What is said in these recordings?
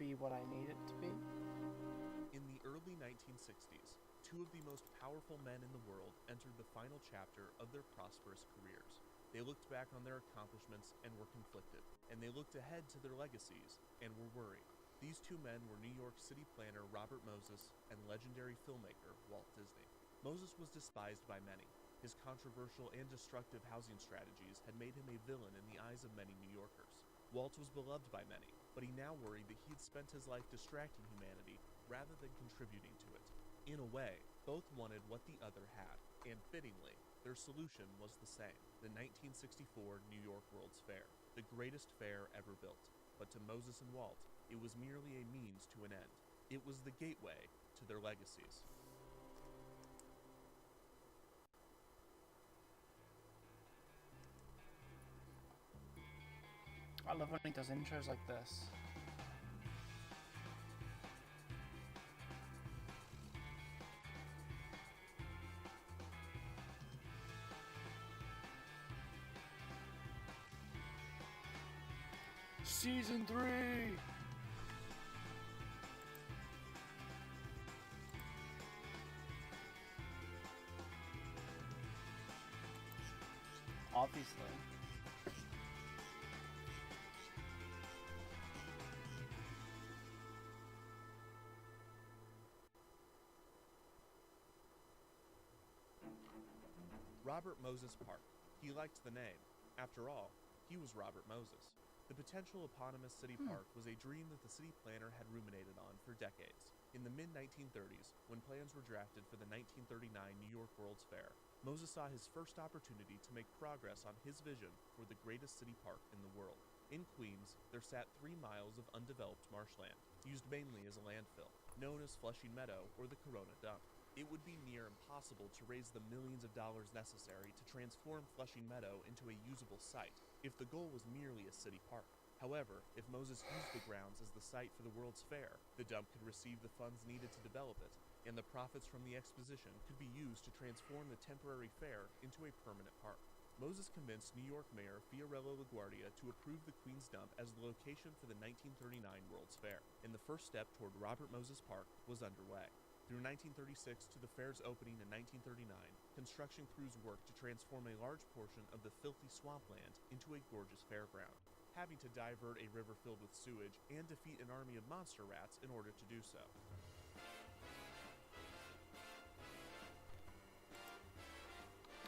be what I need it to be. In the early 1960s, two of the most powerful men in the world entered the final chapter of their prosperous careers. They looked back on their accomplishments and were conflicted, and they looked ahead to their legacies and were worried. These two men were New York City planner Robert Moses and legendary filmmaker Walt Disney. Moses was despised by many. His controversial and destructive housing strategies had made him a villain in the eyes of many New Yorkers. Walt was beloved by many, but he now worried that he had spent his life distracting humanity rather than contributing to it. In a way, both wanted what the other had, and fittingly, their solution was the same: the 1964 New York World's Fair, the greatest fair ever built. But to Moses and Walt, it was merely a means to an end. It was the gateway to their legacies. I love when he does intros like this. Season 3! Obviously. Robert Moses Park. He liked the name. After all, he was Robert Moses. The potential eponymous city park was a dream that the city planner had ruminated on for decades. In the mid-1930s, when plans were drafted for the 1939 New York World's Fair, Moses saw his first opportunity to make progress on his vision for the greatest city park in the world. In Queens, there sat 3 miles of undeveloped marshland, used mainly as a landfill, known as Flushing Meadow or the Corona Dump. It would be near impossible to raise the millions of dollars necessary to transform Flushing Meadow into a usable site if the goal was merely a city park. However, if Moses used the grounds as the site for the World's Fair, the dump could receive the funds needed to develop it, and the profits from the exposition could be used to transform the temporary fair into a permanent park. Moses convinced New York Mayor Fiorello LaGuardia to approve the Queens Dump as the location for the 1939 World's Fair, and the first step toward Robert Moses Park was underway. Through 1936 to the fair's opening in 1939, construction crews worked to transform a large portion of the filthy swampland into a gorgeous fairground, having to divert a river filled with sewage and defeat an army of monster rats in order to do so.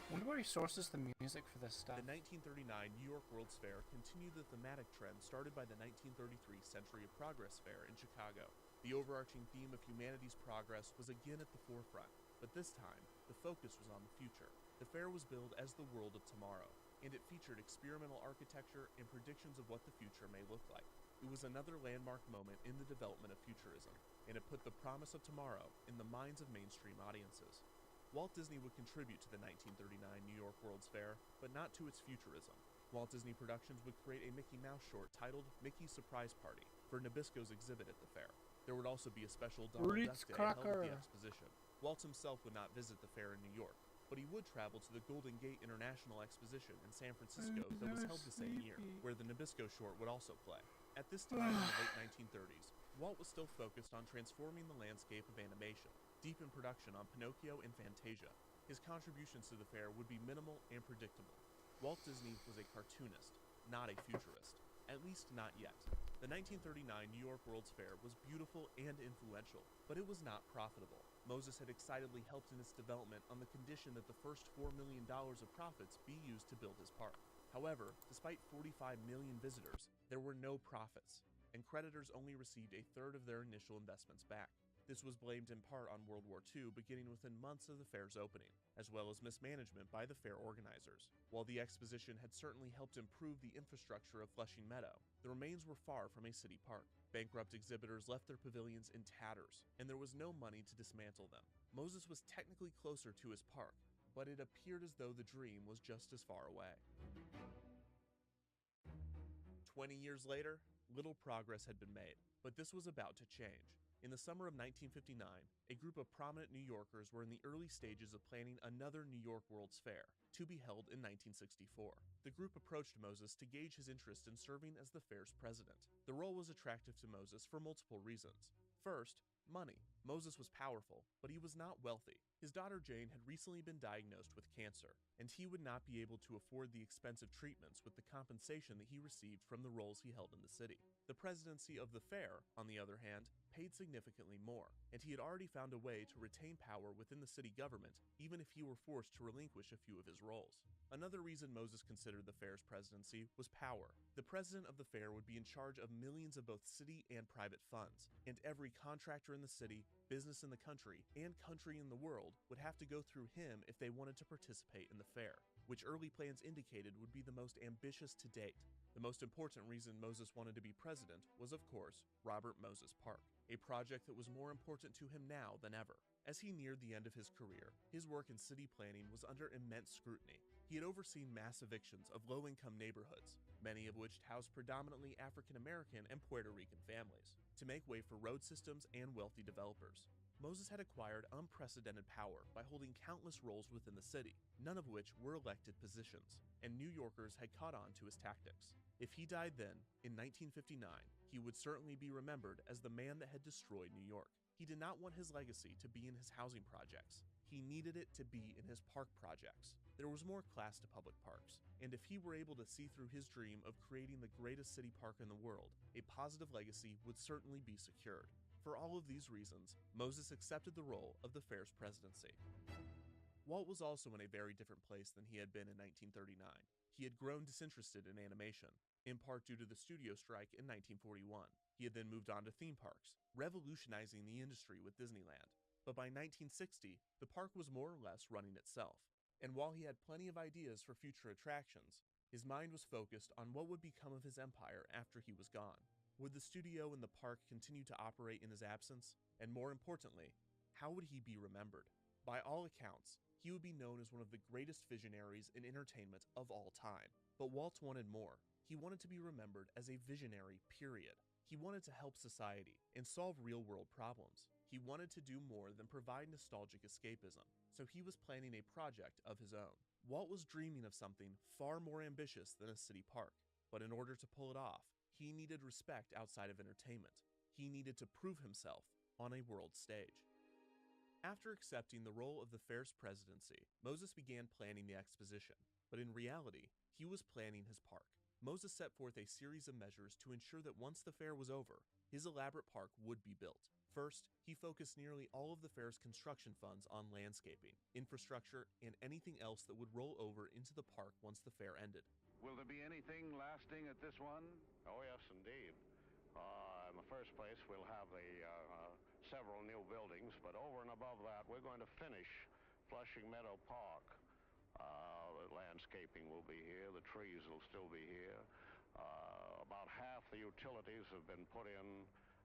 I wonder where he sources the music for this stuff. The 1939 New York World's Fair continued the thematic trend started by the 1933 Century of Progress Fair in Chicago. The overarching theme of humanity's progress was again at the forefront, but this time, the focus was on the future. The fair was billed as the world of tomorrow, and it featured experimental architecture and predictions of what the future may look like. It was another landmark moment in the development of futurism, and it put the promise of tomorrow in the minds of mainstream audiences. Walt Disney would contribute to the 1939 New York World's Fair, but not to its futurism. Walt Disney Productions would create a Mickey Mouse short titled Mickey's Surprise Party for Nabisco's exhibit at the fair. There would also be a special Donald Duck Day held at the exposition. Walt himself would not visit the fair in New York, but he would travel to the Golden Gate International Exposition in San Francisco that was held the same year, where the Nabisco short would also play. At this time in the late 1930s, Walt was still focused on transforming the landscape of animation, deep in production on Pinocchio and Fantasia. His contributions to the fair would be minimal and predictable. Walt Disney was a cartoonist, not a futurist. At least not yet. The 1939 New York World's Fair was beautiful and influential, but it was not profitable. Moses had excitedly helped in its development on the condition that the first $4 million of profits be used to build his park. However, despite 45 million visitors, there were no profits, and creditors only received a third of their initial investments back. This was blamed in part on World War II beginning within months of the fair's opening, as well as mismanagement by the fair organizers. While the exposition had certainly helped improve the infrastructure of Flushing Meadow, the remains were far from a city park. Bankrupt exhibitors left their pavilions in tatters, and there was no money to dismantle them. Moses was technically closer to his park, but it appeared as though the dream was just as far away. 20 years later, little progress had been made, but this was about to change. In the summer of 1959, a group of prominent New Yorkers were in the early stages of planning another New York World's Fair, to be held in 1964. The group approached Moses to gauge his interest in serving as the fair's president. The role was attractive to Moses for multiple reasons. First, money. Moses was powerful, but he was not wealthy. His daughter Jane had recently been diagnosed with cancer, and he would not be able to afford the expensive treatments with the compensation that he received from the roles he held in the city. The presidency of the fair, on the other hand, paid significantly more, and he had already found a way to retain power within the city government, even if he were forced to relinquish a few of his roles. Another reason Moses considered the fair's presidency was power. The president of the fair would be in charge of millions of both city and private funds, and every contractor in the city, business in the country, and country in the world would have to go through him if they wanted to participate in the fair, which early plans indicated would be the most ambitious to date. The most important reason Moses wanted to be president was, of course, Robert Moses Park, a project that was more important to him now than ever. As he neared the end of his career, his work in city planning was under immense scrutiny. He had overseen mass evictions of low-income neighborhoods, many of which housed predominantly African-American and Puerto Rican families, to make way for road systems and wealthy developers. Moses had acquired unprecedented power by holding countless roles within the city, none of which were elected positions, and New Yorkers had caught on to his tactics. If he died then, in 1959, he would certainly be remembered as the man that had destroyed New York. He did not want his legacy to be in his housing projects. He needed it to be in his park projects. There was more class to public parks, and if he were able to see through his dream of creating the greatest city park in the world, a positive legacy would certainly be secured. For all of these reasons, Moses accepted the role of the fair's presidency. Walt was also in a very different place than he had been in 1939. He had grown disinterested in animation, in part due to the studio strike in 1941. He had then moved on to theme parks, revolutionizing the industry with Disneyland. But by 1960, the park was more or less running itself. And while he had plenty of ideas for future attractions, his mind was focused on what would become of his empire after he was gone. Would the studio and the park continue to operate in his absence? And more importantly, how would he be remembered? By all accounts, he would be known as one of the greatest visionaries in entertainment of all time. But Walt wanted more. He wanted to be remembered as a visionary, period. He wanted to help society and solve real-world problems. He wanted to do more than provide nostalgic escapism, so he was planning a project of his own. Walt was dreaming of something far more ambitious than a city park, but in order to pull it off, he needed respect outside of entertainment. He needed to prove himself on a world stage. After accepting the role of the fair's presidency, Moses began planning the exposition, but in reality, he was planning his park. Moses set forth a series of measures to ensure that once the fair was over, his elaborate park would be built. First, he focused nearly all of the fair's construction funds on landscaping, infrastructure, and anything else that would roll over into the park once the fair ended. Will there be anything lasting at this one? Oh, yes, indeed. In the first place, we'll have several new buildings, but over and above that, we're going to finish Flushing Meadow Park. The landscaping will be here, the trees will still be here. About half the utilities have been put in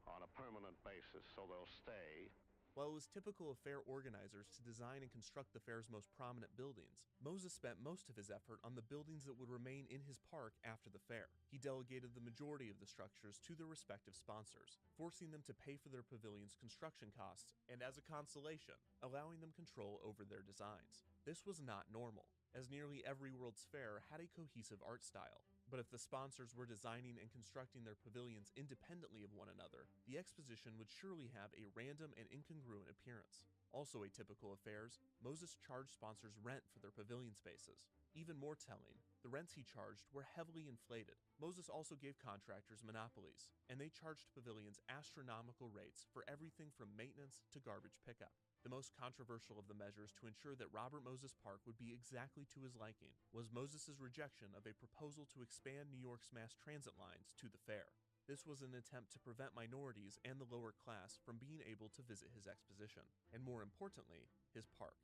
on a permanent basis, so they'll stay. While it was typical of fair organizers to design and construct the fair's most prominent buildings, Moses spent most of his effort on the buildings that would remain in his park after the fair. He delegated the majority of the structures to their respective sponsors, forcing them to pay for their pavilion's construction costs, and as a consolation, allowing them control over their designs. This was not normal, as nearly every World's Fair had a cohesive art style. But if the sponsors were designing and constructing their pavilions independently of one another, the exposition would surely have a random and incongruent appearance. Also atypical of fairs, Moses charged sponsors rent for their pavilion spaces. Even more telling, the rents he charged were heavily inflated. Moses also gave contractors monopolies, and they charged pavilions astronomical rates for everything from maintenance to garbage pickup. The most controversial of the measures to ensure that Robert Moses Park would be exactly to his liking was Moses's rejection of a proposal to expand New York's mass transit lines to the fair. This was an attempt to prevent minorities and the lower class from being able to visit his exposition, and more importantly, his park.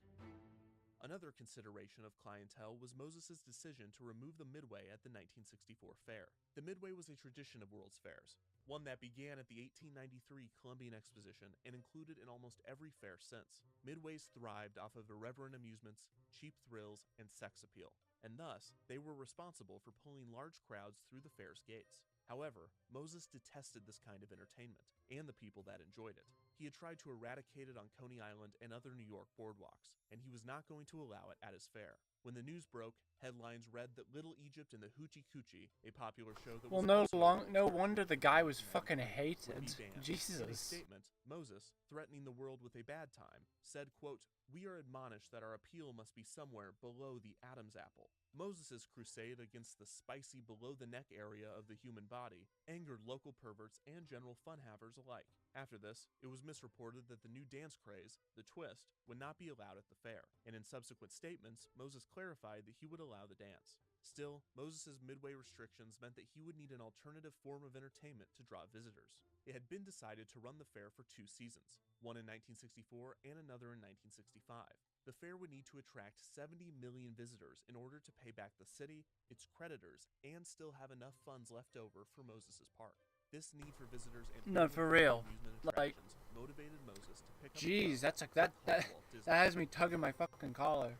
Another consideration of clientele was Moses's decision to remove the Midway at the 1964 fair. The Midway was a tradition of World's Fairs, one that began at the 1893 Columbian Exposition and included in almost every fair since. Midways thrived off of irreverent amusements, cheap thrills, and sex appeal, and thus, they were responsible for pulling large crowds through the fair's gates. However, Moses detested this kind of entertainment, and the people that enjoyed it. He had tried to eradicate it on Coney Island and other New York boardwalks, and he was not going to allow it at his fair. When the news broke, headlines read that Little Egypt and the Hoochie Coochie, a popular show that Well, was no wonder the guy was fucking would hated. be banned. In a Jesus. statement, Moses, threatening the world with a bad time, said, quote, "We are admonished that our appeal must be somewhere below the Adam's apple." Moses' crusade against the spicy below-the-neck area of the human body angered local perverts and general fun-havers alike. After this, it was misreported that the new dance craze, the twist, would not be allowed at the fair, and in subsequent statements, Moses clarified that he would allow the dance. Still, Moses' midway restrictions meant that he would need an alternative form of entertainment to draw visitors. It had been decided to run the fair for 2 seasons, one in 1964 and another in 1965. The fair would need to attract 70 million visitors in order to pay back the city, its creditors, and still have enough funds left over for Moses' park. This need for visitors and No, for real. amusement Like, attractions motivated Moses to pick up jeez, the that's like that has me tugging my fucking collar.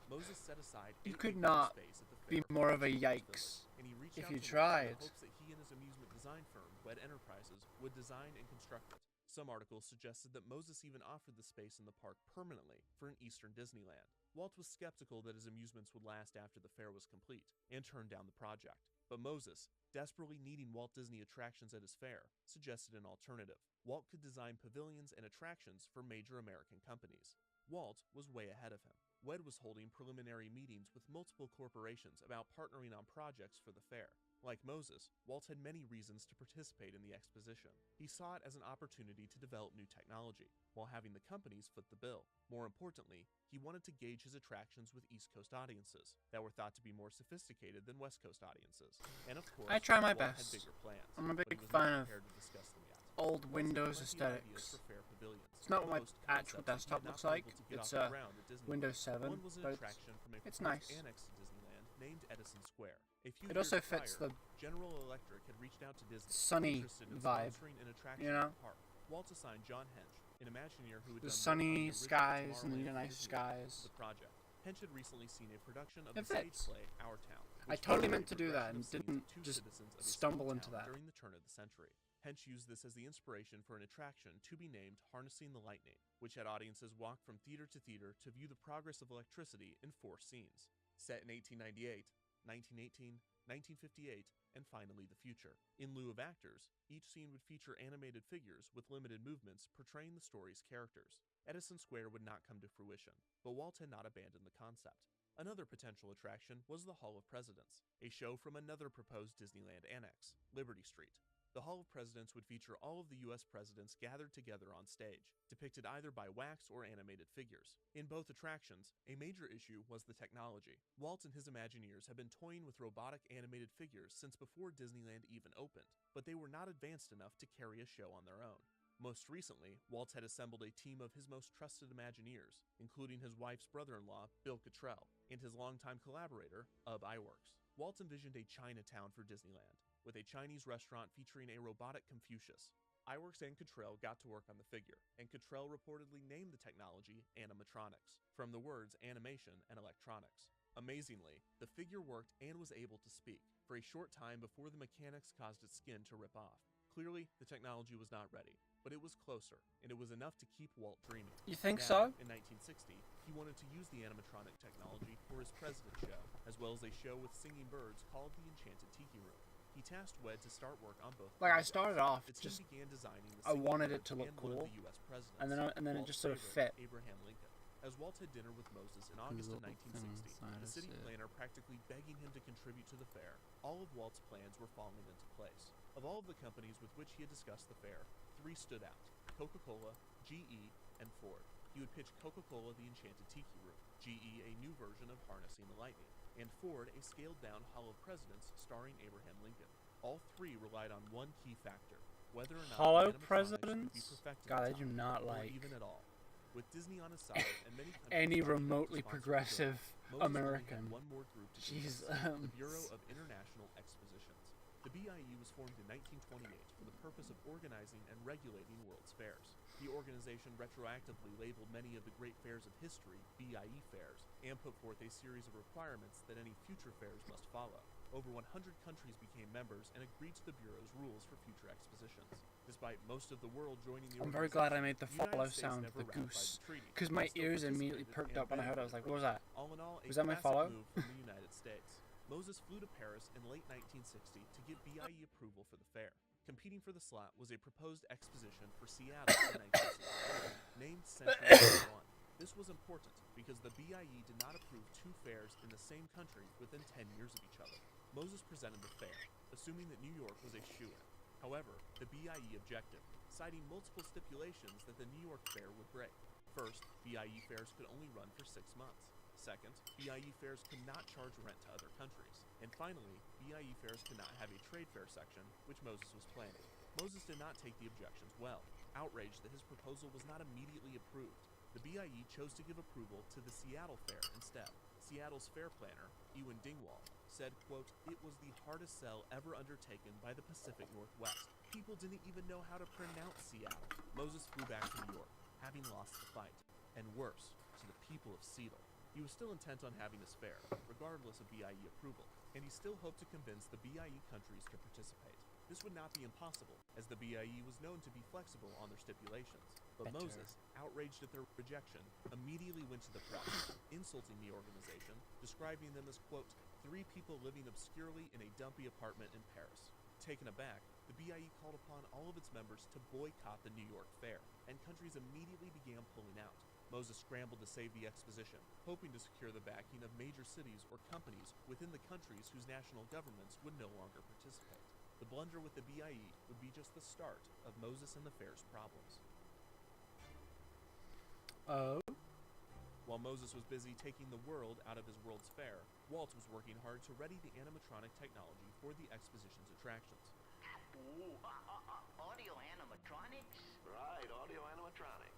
Moses set aside You 8 could acres of not space at the be fair more of a for the village, yikes and he reached if out you to Walt tried. in the hopes that he and his amusement design firm, Wed Enterprises, would design and construct it. Some articles suggested that Moses even offered the space in the park permanently for an Eastern Disneyland. Walt was skeptical that his amusements would last after the fair was complete, and turned down the project. But Moses, desperately needing Walt Disney attractions at his fair, suggested an alternative. Walt could design pavilions and attractions for major American companies. Walt was way ahead of him. Wed was holding preliminary meetings with multiple corporations about partnering on projects for the fair. Like Moses, Walt had many reasons to participate in the exposition. He saw it as an opportunity to develop new technology, while having the companies foot the bill. More importantly, he wanted to gauge his attractions with East Coast audiences that were thought to be more sophisticated than West Coast audiences. And of course, I try my Walt best. had bigger plans, I'm a but big he was fan not of prepared to discuss them yet. old Walt Windows had plenty of ideas aesthetics. for fair pavilions, It's not what my most actual concepts he desktop had not looks been like. able to get It's off the ground at Disneyland. Windows 7, One was an but attraction from a it's proposed nice. annex to Disneyland named Edison Square. A few It years also fits prior, the General Electric had reached out to Disney, sunny interested in vibe, sponsoring an attraction you at know? the park. Walt assigned John Hench, an Imagineer who had the done work on sunny the original skies and the Tomorrowland nice Disneyland, skies. the project. Hench had recently seen a production of It the stage fits. play Our Town. I which totally featured meant a to do that progression and of scenes didn't of two just citizens of a stumble small into town that. during the turn of the century. Hench used this as the inspiration for an attraction to be named Harnessing the Lightning, which had audiences walk from theater to theater to view the progress of electricity in 4 scenes. Set in 1898, 1918, 1958, and finally the future. In lieu of actors, each scene would feature animated figures with limited movements portraying the story's characters. Edison Square would not come to fruition, but Walt had not abandoned the concept. Another potential attraction was the Hall of Presidents, a show from another proposed Disneyland annex, Liberty Street. The Hall of Presidents would feature all of the U.S. presidents gathered together on stage, depicted either by wax or animated figures. In both attractions, a major issue was the technology. Walt and his Imagineers had been toying with robotic animated figures since before Disneyland even opened, but they were not advanced enough to carry a show on their own. Most recently, Walt had assembled a team of his most trusted Imagineers, including his wife's brother-in-law, Bill Cottrell, and his longtime collaborator, Ub Iwerks. Walt envisioned a Chinatown for Disneyland, with a Chinese restaurant featuring a robotic Confucius. Iwerks and Cottrell got to work on the figure, and Cottrell reportedly named the technology animatronics, from the words animation and electronics. Amazingly, the figure worked and was able to speak, for a short time before the mechanics caused its skin to rip off. Clearly, the technology was not ready, but it was closer, and it was enough to keep Walt dreaming. You think Now, so? In 1960, he wanted to use the animatronic technology for his President show, as well as a show with singing birds called the Enchanted Tiki Room. He tasked Wed to start work on both Like, I projects. started off The team just began designing the I singing wanted it bird to look and one of cool, the US presidents, and then it Walt's just sort of favorite, fit. Abraham Lincoln. As Walt had dinner with Moses in August of 1960, the city planner practically begging him to contribute to the fair, all of Walt's plans were falling into place. Of all of the companies with which he had discussed the fair, 3 stood out: Coca-Cola, GE, and Ford. He would pitch Coca-Cola the Enchanted Tiki Room, GE a new version of Harnessing the Lightning, and Ford a scaled-down Hall of Presidents starring Abraham Lincoln. All 3 relied on one key factor: whether or not Hollow animatronics would be Presidents? perfected God, I in do time, not or like even at all. With Disney on his side and many countries any lining up to remotely sponsor the progressive bill, Moses only had American. one more group to Jeez, convince, the Bureau of International Expositions. The BIE was formed in 1928 for the purpose of organizing and regulating world's fairs. The organization retroactively labeled many of the great fairs of history BIE fairs and put forth a series of requirements that any future fairs must follow. over 100 countries became members and agreed to the Bureau's rules for future expositions. Despite most of the world joining the I'm very glad I made the United follow States sound, never the ratified goose, the treaty, because but my still ears immediately participated perked up when I heard it. I was like, what was that? All in all, a Was that my classic follow? move from the United States. Moses flew to Paris in late 1960 to give BIE approval for the fair. Competing for the slot was a proposed exposition for Seattle in 1964, named Century 1. This was important because the BIE did not approve two fairs in the same country within 10 years of each other. Moses presented the fair, assuming that New York was a shoo-in. However, the BIE objected, citing multiple stipulations that the New York fair would break. First, BIE fairs could only run for 6 months. Second, BIE fairs could not charge rent to other countries. And finally, BIE fairs could not have a trade fair section, which Moses was planning. Moses did not take the objections well, outraged that his proposal was not immediately approved. The BIE chose to give approval to the Seattle fair instead. Seattle's fair planner, Ewan Dingwall, said, quote, "It was the hardest sell ever undertaken by the Pacific Northwest. People didn't even know how to pronounce Seattle." Moses flew back to New York, having lost the fight. And worse, to the people of Seattle. He was still intent on having his fair, regardless of BIE approval, and he still hoped to convince the BIE countries to participate. This would not be impossible, as the BIE was known to be flexible on their stipulations. But Better. Moses, outraged at their rejection, immediately went to the press, insulting the organization, describing them as, quote, "3 people living obscurely in a dumpy apartment in Paris." Taken aback, the BIE called upon all of its members to boycott the New York Fair, and countries immediately began pulling out. Moses scrambled to save the exposition, hoping to secure the backing of major cities or companies within the countries whose national governments would no longer participate. The blunder with the BIE would be just the start of Moses and the fair's problems. Oh? While Moses was busy taking the world out of his World's Fair, Walt was working hard to ready the animatronic technology for the exposition's attractions. Ooh, audio animatronics? Right, audio animatronic.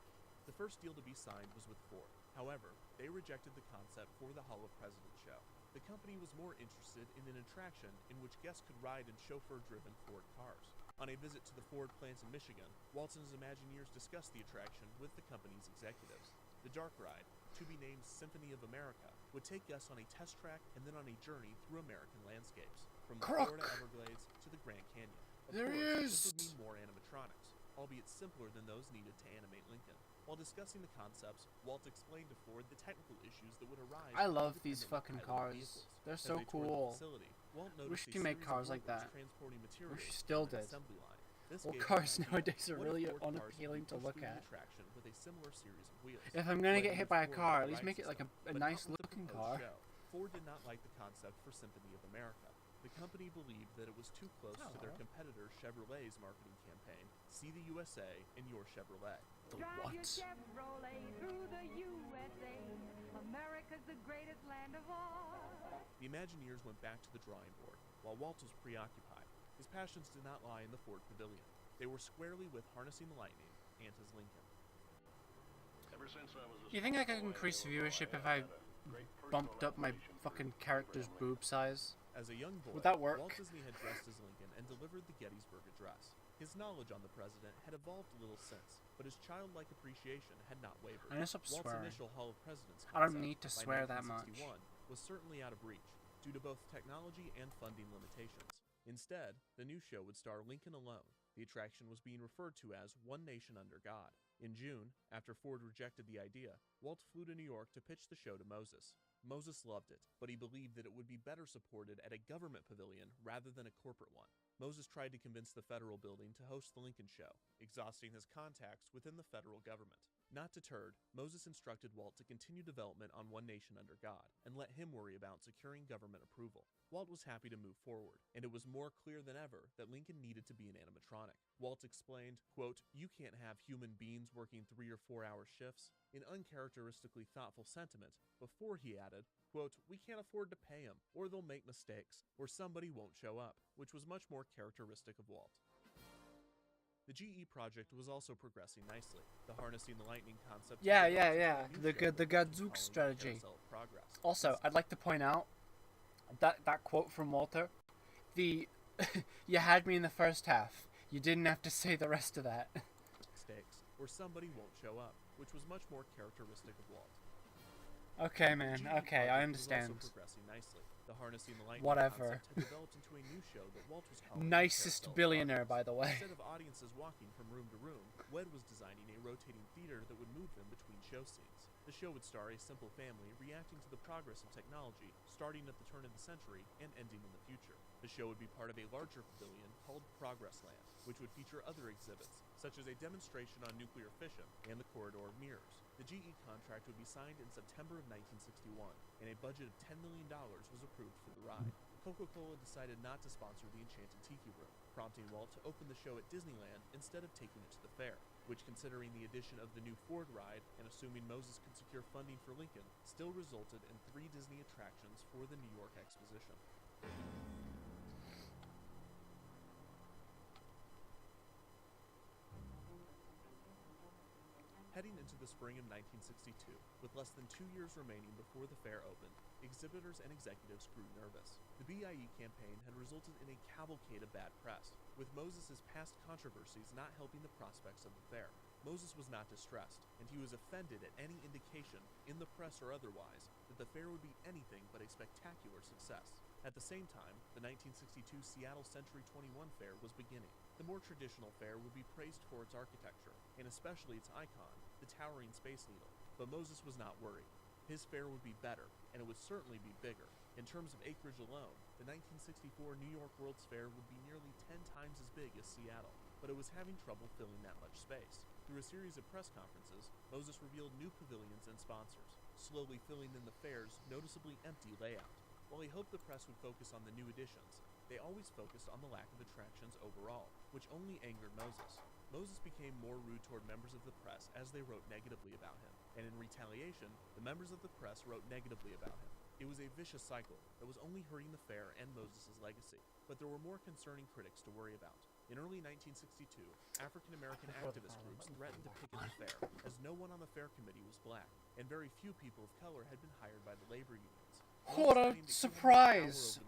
The first deal to be signed was with Ford. However, they rejected the concept for the Hall of Presidents show. The company was more interested in an attraction in which guests could ride in chauffeur-driven Ford cars. On a visit to the Ford plant in Michigan, Walt and his Imagineers discussed the attraction with the company's executives. The dark ride, to be named Symphony of America, would take guests on a test track and then on a journey through American landscapes, from the Croc. Florida Everglades to the Grand Canyon. Of There he course, is! this would mean more animatronics, albeit simpler than those needed to animate Lincoln. While discussing the concepts, Walt explained to Ford the technical issues that would arise. I with love these independently fucking piloted cars. vehicles. They're As so they toured the cool. facility, Walt Wish noticed you a could make series cars of like workers that. transporting materials Wish you still on an did. assembly line. This Well, gave him cars an idea. nowadays are What if really Ford cars unappealing could to push look through the at. attraction with a similar series of wheels? If I'm gonna When get hit by a Ford car, at ride least make it like system, a but nice not with the looking proposed car. show. Ford did not like the concept for Symphony of America. The company believed that it was too close to their Aw. competitor Chevrolet's marketing campaign, See the USA and Your Chevrolet. The Drive what? your Chevrolet through the USA. America's the greatest land of all. The Imagineers went back to the drawing board, while Walt was preoccupied. His passions did not lie in the Ford Pavilion. They were squarely with harnessing the lightning and his Lincoln. Ever since I was a You think I could small boy, increase I never viewership thought if I I had a great bumped personal up my admiration for fucking Abraham character's Lincoln. boob size? As a young boy, Would that work? Walt Disney had dressed as Lincoln and delivered the Gettysburg Address. His knowledge on the president had evolved a little since, but his childlike appreciation had not wavered. I'm gonna stop Walt's swearing. initial Hall of Presidents I don't concept need to by swear that much. 1961 was certainly out of reach, due to both technology and funding limitations. Instead, the new show would star Lincoln alone. The attraction was being referred to as One Nation Under God. In June, after Ford rejected the idea, Walt flew to New York to pitch the show to Moses. Moses loved it, but he believed that it would be better supported at a government pavilion rather than a corporate one. Moses tried to convince the federal building to host the Lincoln show, exhausting his contacts within the federal government. Not deterred, Moses instructed Walt to continue development on One Nation Under God and let him worry about securing government approval. Walt was happy to move forward, and it was more clear than ever that Lincoln needed to be an animatronic. Walt explained, quote, "You can't have human beings working 3 or 4 hour shifts," in uncharacteristically thoughtful sentiment, before he added, quote, "We can't afford to pay them, or they'll make mistakes, or somebody won't show up," which was much more characteristic of Walt. The GE project was also progressing nicely. The harnessing the lightning concept. Yeah. was developed The into a new show Gadzooks following the strategy. carousel of progress. Also, I'd like to point out that quote from Walter. You had me in the first half. You didn't have to say the rest of that. Mistakes, or somebody won't show up, which was much more characteristic of Walt. Okay, man. GE Okay, I project was understand. also progressing nicely. The Harnessing the Lightning Whatever. concept had developed into a new show that Walt was calling Nicest Carousel billionaire, Progress. by the way. Instead of audiences walking from room to room, Wed was designing a rotating theater that would move them between show scenes. The show would star a simple family reacting to the progress of technology, starting at the turn of the century and ending in the future. The show would be part of a larger pavilion called Progressland, which would feature other exhibits, such as a demonstration on nuclear fission and the Corridor of Mirrors. The GE contract would be signed in September of 1961, and a budget of $10 million was approved for the ride. Coca-Cola decided not to sponsor the Enchanted Tiki Room, prompting Walt to open the show at Disneyland instead of taking it to the fair, which, considering the addition of the new Ford ride and assuming Moses could secure funding for Lincoln, still resulted in 3 Disney attractions for the New York Exposition. Heading into the spring of 1962, with less than 2 years remaining before the fair opened, exhibitors and executives grew nervous. The BIE campaign had resulted in a cavalcade of bad press, with Moses' past controversies not helping the prospects of the fair. Moses was not distressed, and he was offended at any indication, in the press or otherwise, that the fair would be anything but a spectacular success. At the same time, the 1962 Seattle Century 21 Fair was beginning. The more traditional fair would be praised for its architecture, and especially its icon, the towering Space Needle. But Moses was not worried. His fair would be better, and it would certainly be bigger. In terms of acreage alone, the 1964 New York World's Fair would be nearly 10 times as big as Seattle, but it was having trouble filling that much space. Through a series of press conferences, Moses revealed new pavilions and sponsors, slowly filling in the fair's noticeably empty layout. While he hoped the press would focus on the new additions, they always focused on the lack of attractions overall, which only angered Moses. Moses became more rude toward members of the press as they wrote negatively about him, and in retaliation, the members of the press wrote negatively about him. It was a vicious cycle that was only hurting the fair and Moses' legacy, but there were more concerning critics to worry about. In early 1962, African-American activist groups threatened to picket the fair, as no one on the fair committee was black, and very few people of color had been hired by the labor unions. What a surprise!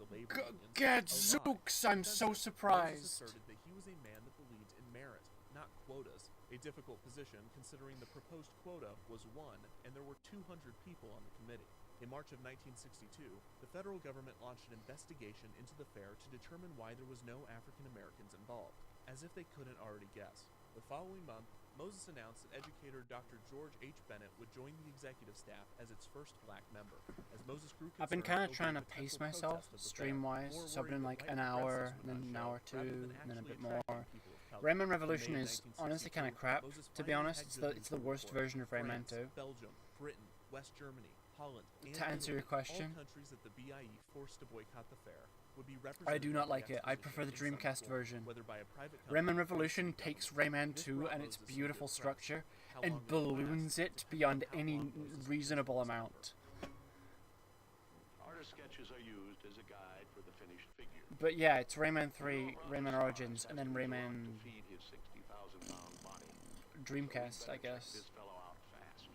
Gadzooks, I'm so Moses surprised. asserted that he was a man that believed in merit, not quotas, a difficult position considering the proposed quota was 1 and there were 200 people on the committee. In March of 1962, the federal government launched an investigation into the fair to determine why there was no African Americans involved, as if they couldn't already guess. The following month, Moses announced that educator Dr. George H. Bennett would join the executive staff as its first black member. As Moses grew I've been concerned kind of over trying the to pace potential myself, protest of the fair, stream-wise, more so I've worried been that like white an hour, progressives would then not an hour or show, rather two, than and then a actually bit more. attracting people of color. Rayman In Revolution May is honestly kind of 1962, crap, Moses to be finally honest. had It's good the news to worst report. version of Rayman France, 2. Belgium, Britain, West Germany, Holland, and To answer your Italy, question, all countries that the BIE forced to boycott the fair, would be represented I do not at the like it. I exposition prefer the in some Dreamcast form, version. whether by a private company Rayman or the Revolution city takes government. Rayman This 2 brought and its Moses some beautiful good press. structure How and long it would balloons last it depends beyond on how any long Moses reasonable was amount. Artist sketches are used as a guide for the finished figure. But yeah, it's Rayman 3, Rayman Origins, and then Rayman To feed his 60,000-pound body. Dreamcast, I Better check guess. this fellow out fast.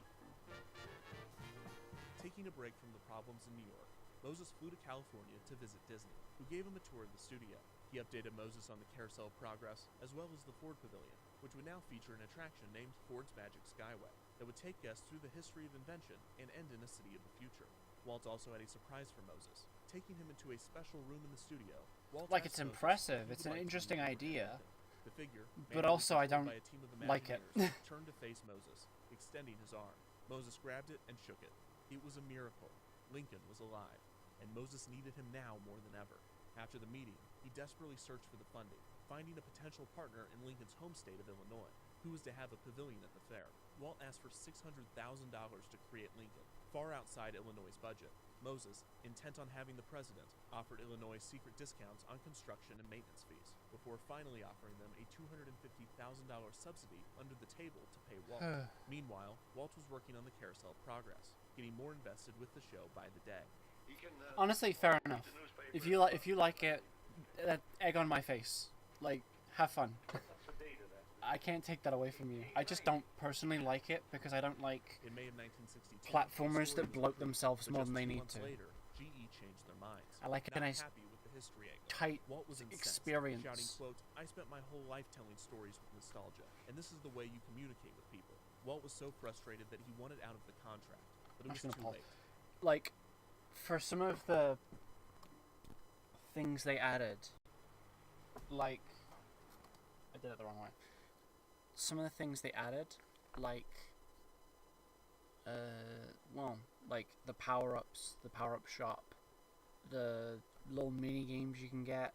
Taking a break from the problems in New York, Moses flew to California to visit Disney, who gave him a tour of the studio. He updated Moses on the Carousel Progress, as well as the Ford Pavilion, which would now feature an attraction named Ford's Magic Skyway that would take guests through the history of invention and end in a city of the future. Walt also had a surprise for Moses, taking him into a special room in the studio. Walt Like, asked it's Moses impressive, if he it's would an like to interesting meet idea. Lincoln. The figure, But manually also I controlled don't by a team of like it. Imagineers, turned to face Moses, extending his arm. Moses grabbed it and shook it. It was a miracle. Lincoln was alive, and Moses needed him now more than ever. After the meeting, he desperately searched for the funding, finding a potential partner in Lincoln's home state of Illinois, who was to have a pavilion at the fair. Walt asked for $600,000 to create Lincoln, far outside Illinois' budget. Moses, intent on having the president, offered Illinois secret discounts on construction and maintenance fees, before finally offering them a $250,000 subsidy under the table to pay Walt. Meanwhile, Walt was working on the Carousel Progress, getting more invested with the show by the day. You can, Honestly, fair enough. If you like it, egg on my face. Like, have fun. I can't take that away from you. I just don't personally like it because I don't like In May of 1962, platformers the story that was bloat over, themselves but more just than they 2 need months to. Later, GE changed their minds. I like a Not nice happy with the history angle. tight Walt was incensed, experience. shouting, quote, "I spent my whole life telling stories with nostalgia, and this is the way you communicate with people." Walt was so frustrated that he wanted out of the contract, but it I'm was just too gonna late. Like, for some of the things they added, like, I did it the wrong way. Some of the things they added, like, well, like the power-ups, the power-up shop, the little mini-games you can get,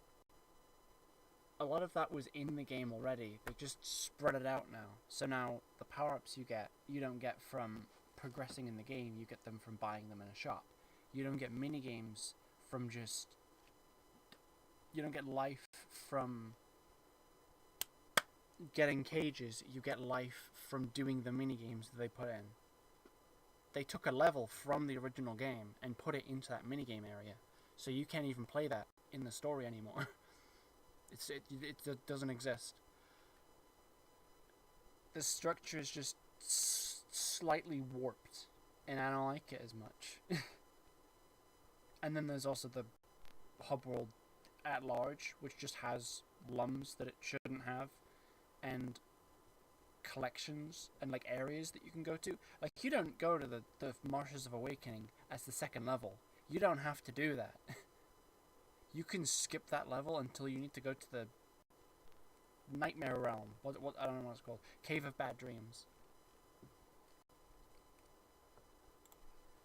a lot of that was in the game already. They just spread it out now. So now, the power-ups you don't get from progressing in the game, you get them from buying them in a shop. You don't get mini-games from just... You don't get life from getting cages, you get life from doing the mini-games that they put in. They took a level from the original game and put it into that minigame area. So you can't even play that in the story anymore. It doesn't exist. The structure is just slightly warped, and I don't like it as much. And then there's also the hub world at large, which just has lums that it shouldn't have, and collections and like areas that you can go to. Like, you don't go to the Marshes of Awakening as the second level. You don't have to do that. You can skip that level until you need to go to the Nightmare Realm. What I don't know what it's called. Cave of Bad Dreams.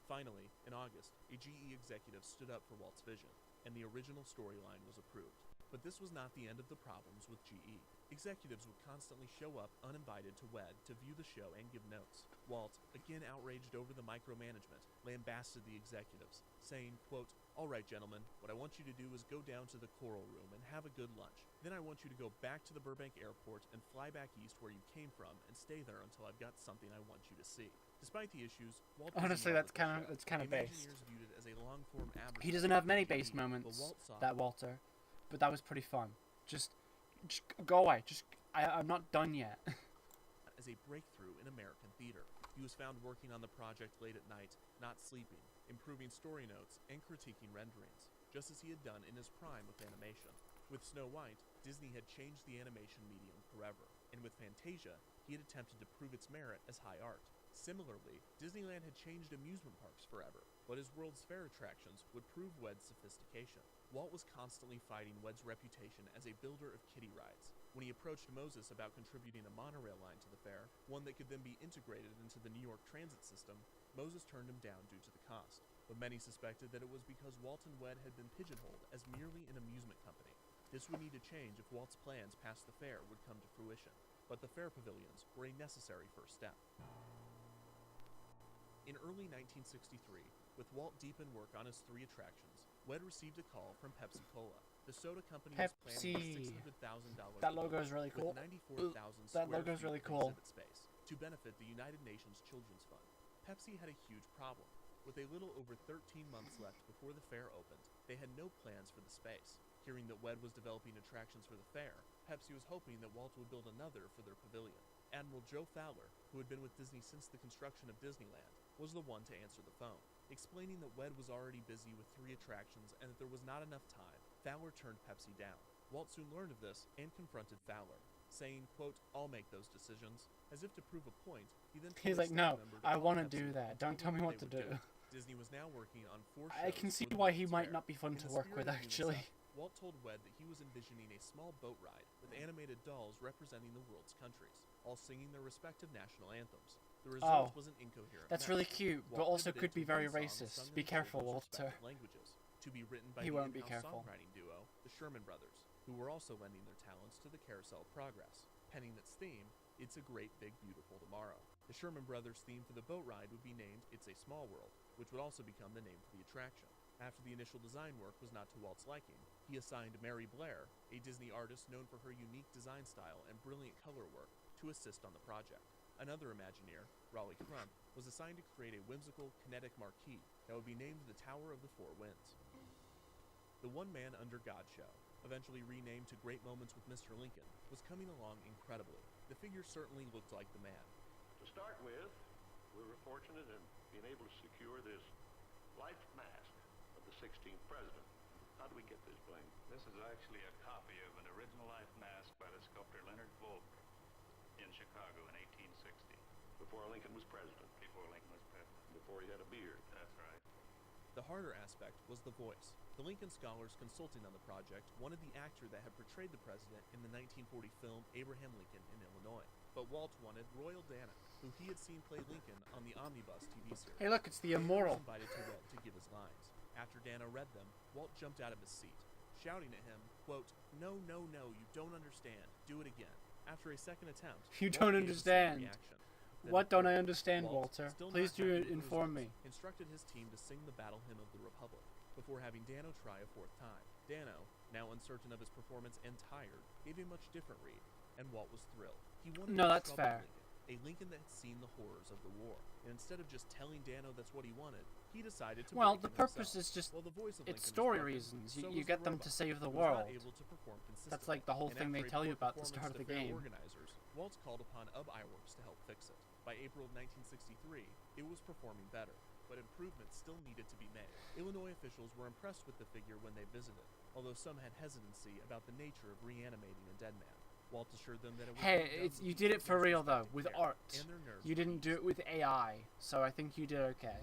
Finally, in August, a GE executive stood up for Walt's vision, and the original storyline was approved. But this was not the end of the problems with GE. Executives would constantly show up uninvited to WED to view the show and give notes. Walt, again outraged over the micromanagement, lambasted the executives, saying, quote, "All right, gentlemen, what I want you to do is go down to the Coral Room and have a good lunch. Then I want you to go back to the Burbank Airport and fly back east where you came from and stay there until I've got something I want you to see." Despite the issues, Walt honestly, that's kind of based. Viewed it as a long-form He doesn't have many base GE, moments, Walt that Walter, but that was pretty fun. Just go away. I'm not done yet. As a breakthrough in American theater. He was found working on the project late at night, not sleeping, improving story notes, and critiquing renderings, just as he had done in his prime with animation. With Snow White, Disney had changed the animation medium forever, and with Fantasia, he had attempted to prove its merit as high art. Similarly, Disneyland had changed amusement parks forever, but his World's Fair attractions would prove WED's sophistication. Walt was constantly fighting WED's reputation as a builder of kiddie rides. When he approached Moses about contributing a monorail line to the fair, one that could then be integrated into the New York transit system, Moses turned him down due to the cost. But many suspected that it was because Walt and WED had been pigeonholed as merely an amusement company. This would need to change if Walt's plans past the fair would come to fruition, but the fair pavilions were a necessary first step. In early 1963, with Walt deep in work on his 3 attractions, WED received a call from Pepsi Cola. The soda company was planning a $600,000 that logo is really cool. That logo is really cool. Exhibit space to benefit the United Nations Children's Fund. Pepsi had a huge problem. With a little over 13 months left before the fair opened, they had no plans for the space. Hearing that WED was developing attractions for the fair, Pepsi was hoping that Walt would build another for their pavilion. Admiral Joe Fowler, who had been with Disney since the construction of Disneyland, was the one to answer the phone. Explaining that WED was already busy with 3 attractions and that there was not enough time, Fowler turned Pepsi down. Walt soon learned of this and confronted Fowler, saying, quote, "I'll make those decisions." As if to prove a point, he then he's like, "No, I want to do that. Don't tell me what to do." Disney was now working on 4 shows. I can see why he might not be fun to work with, actually. Walt told WED that he was envisioning a small boat ride with animated dolls representing the world's countries, all singing their respective national anthems. The result was an incoherent that's mess. really cute, but also could be very racist. Be careful, Walter. Languages, to be written by He the won't be in-house careful. songwriting duo, the Sherman Brothers, who were also lending their talents to the Carousel Progress, penning its theme, "It's a Great Big Beautiful Tomorrow." The Sherman Brothers' theme for the boat ride would be named "It's a Small World," which would also become the name for the attraction. After the initial design work was not to Walt's liking, he assigned Mary Blair, a Disney artist known for her unique design style and brilliant color work, to assist on the project. Another Imagineer, Raleigh Crump, was assigned to create a whimsical, kinetic marquee that would be named the Tower of the Four Winds. The One Man Under God show, eventually renamed to Great Moments with Mr. Lincoln, was coming along incredibly. The figure certainly looked like the man. To start with, we were fortunate in being able to secure this life mask of the 16th president. How do we get this, Blaine? This is actually a copy of an original life mask by the sculptor Leonard Volk in Chicago in 1860. Before Lincoln was president. Before Lincoln was president. Before he had a beard. That's right. The harder aspect was the voice. The Lincoln scholars consulting on the project wanted the actor that had portrayed the president in the 1940 film Abraham Lincoln in Illinois. But Walt wanted Royal Dana, who he had seen play Lincoln on the Omnibus TV series. Hey, look, it's the Dana immoral. was invited to give his lines. After Dana read them, Walt jumped out of his seat, shouting at him, quote, "No, no, no, you don't understand. Do it again." After a second attempt, You Walt don't gave a certain understand. reaction. Then, What don't I quote, understand, Walt, Walter? still Please not happy do with the inform me. results, instructed his team to sing the battle hymn of the Republic, before having Dano try a fourth time. Dano, now uncertain of his performance and tired, gave a much different read, and Walt was thrilled. He wanted No, to that's trouble fair. Lincoln, a Lincoln that had seen the horrors of the war, and instead of just telling Dano that's what he wanted, he decided to Well, break the him purpose himself. is just, While the voice of it's Lincoln was story broken, reasons. so You was get the them to robot, save the who was not world. able to perform That's consistently. like the whole And thing they after a tell you poor about the start of the performance game. fair organizers, Waltz called upon UB Iwerks to help fix it. By April of 1963, it was performing better, but improvements still needed to be made. Illinois officials were impressed with the figure when they visited, although some had hesitancy about the nature of reanimating a dead man. Walt assured them that it was Hey, being done it's, with you did it for utmost real though, respect with and care, art. and their nerves You were didn't do eased. it with AI, so I think you did okay.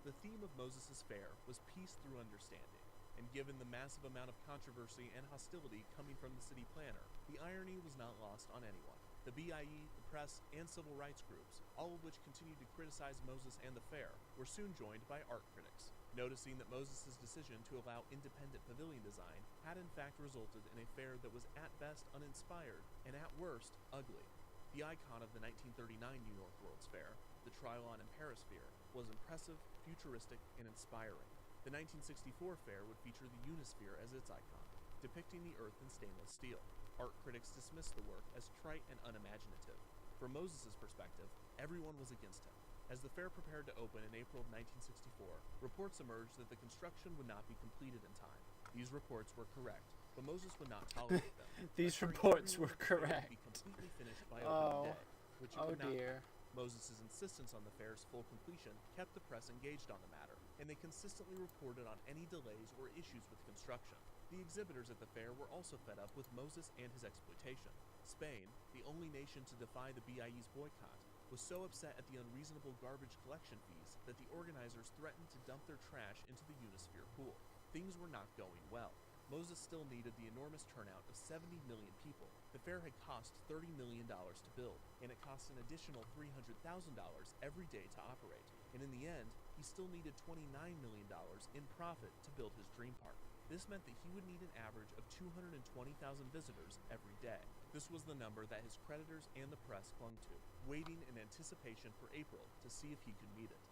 The theme of Moses' fair was peace through understanding, and given the massive amount of controversy and hostility coming from the city planner, the irony was not lost on anyone. The BIE, the press, and civil rights groups, all of which continued to criticize Moses and the fair, were soon joined by art critics, noticing that Moses' decision to allow independent pavilion design had in fact resulted in a fair that was at best uninspired and at worst ugly. The icon of the 1939 New York World's Fair, the Trilon and Perisphere, was impressive, futuristic, and inspiring. The 1964 fair would feature the Unisphere as its icon, depicting the Earth in stainless steel. Art critics dismissed the work as trite and unimaginative. From Moses' perspective, everyone was against him. As the fair prepared to open in April of 1964, reports emerged that the construction would not be completed in time. These reports were correct, but Moses would not tolerate them. These assuring reports everyone were that the fair would correct. be completely finished by Oh. opening day, which it Oh would not be. dear. Moses' insistence on the fair's full completion kept the press engaged on the matter, and they consistently reported on any delays or issues with construction. The exhibitors at the fair were also fed up with Moses and his exploitation. Spain, the only nation to defy the BIE's boycott, was so upset at the unreasonable garbage collection fees that the organizers threatened to dump their trash into the Unisphere pool. Things were not going well. Moses still needed the enormous turnout of 70 million people. The fair had cost $30 million to build, and it cost an additional $300,000 every day to operate. And in the end, he still needed $29 million in profit to build his dream park. This meant that he would need an average of 220,000 visitors every day. This was the number that his creditors and the press clung to, waiting in anticipation for April to see if he could meet it.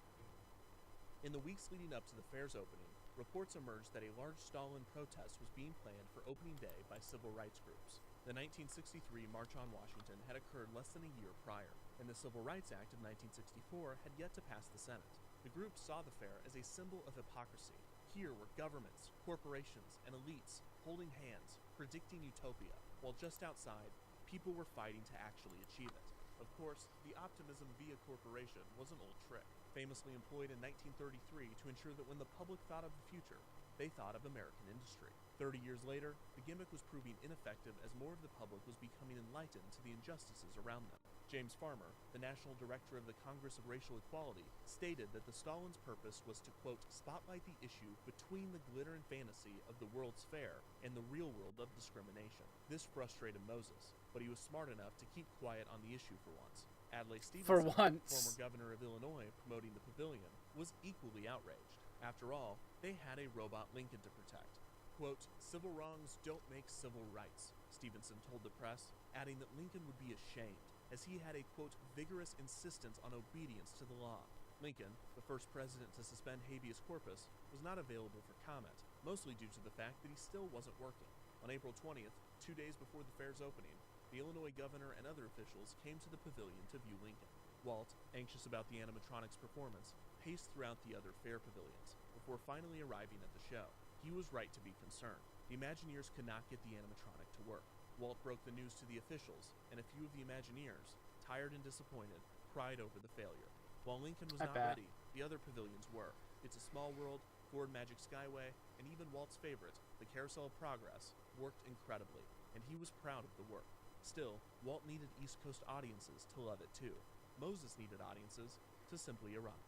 In the weeks leading up to the fair's opening, reports emerged that a large Stalin protest was being planned for opening day by civil rights groups. The 1963 March on Washington had occurred less than a year prior, and the Civil Rights Act of 1964 had yet to pass the Senate. The groups saw the fair as a symbol of hypocrisy. Here were governments, corporations, and elites holding hands, predicting utopia, while just outside, people were fighting to actually achieve it. Of course, the optimism via corporation was an old trick, famously employed in 1933 to ensure that when the public thought of the future, they thought of American industry. 30 years later, the gimmick was proving ineffective as more of the public was becoming enlightened to the injustices around them. James Farmer, the National Director of the Congress of Racial Equality, stated that the Stalin's purpose was to, quote, spotlight the issue between the glitter and fantasy of the World's Fair and the real world of discrimination. This frustrated Moses, but he was smart enough to keep quiet on the issue for once. Adlai Stevenson, former governor of Illinois promoting the pavilion, was equally outraged. After all, they had a robot Lincoln to protect. Quote, civil wrongs don't make civil rights, Stevenson told the press, adding that Lincoln would be ashamed, as he had a, quote, vigorous insistence on obedience to the law. Lincoln, the first president to suspend habeas corpus, was not available for comment, mostly due to the fact that he still wasn't working. On April 20th, 2 days before the fair's opening, the Illinois governor and other officials came to the pavilion to view Lincoln. Walt, anxious about the animatronics performance, paced throughout the other fair pavilions, before finally arriving at the show. He was right to be concerned. The Imagineers could not get the animatronic to work. Walt broke the news to the officials, and a few of the Imagineers, tired and disappointed, cried over the failure. While Lincoln was not ready, the other pavilions were. It's a Small World, Ford Magic Skyway, and even Walt's favorite, the Carousel of Progress, worked incredibly, and he was proud of the work. Still, Walt needed East Coast audiences to love it too. Moses needed audiences to simply arrive.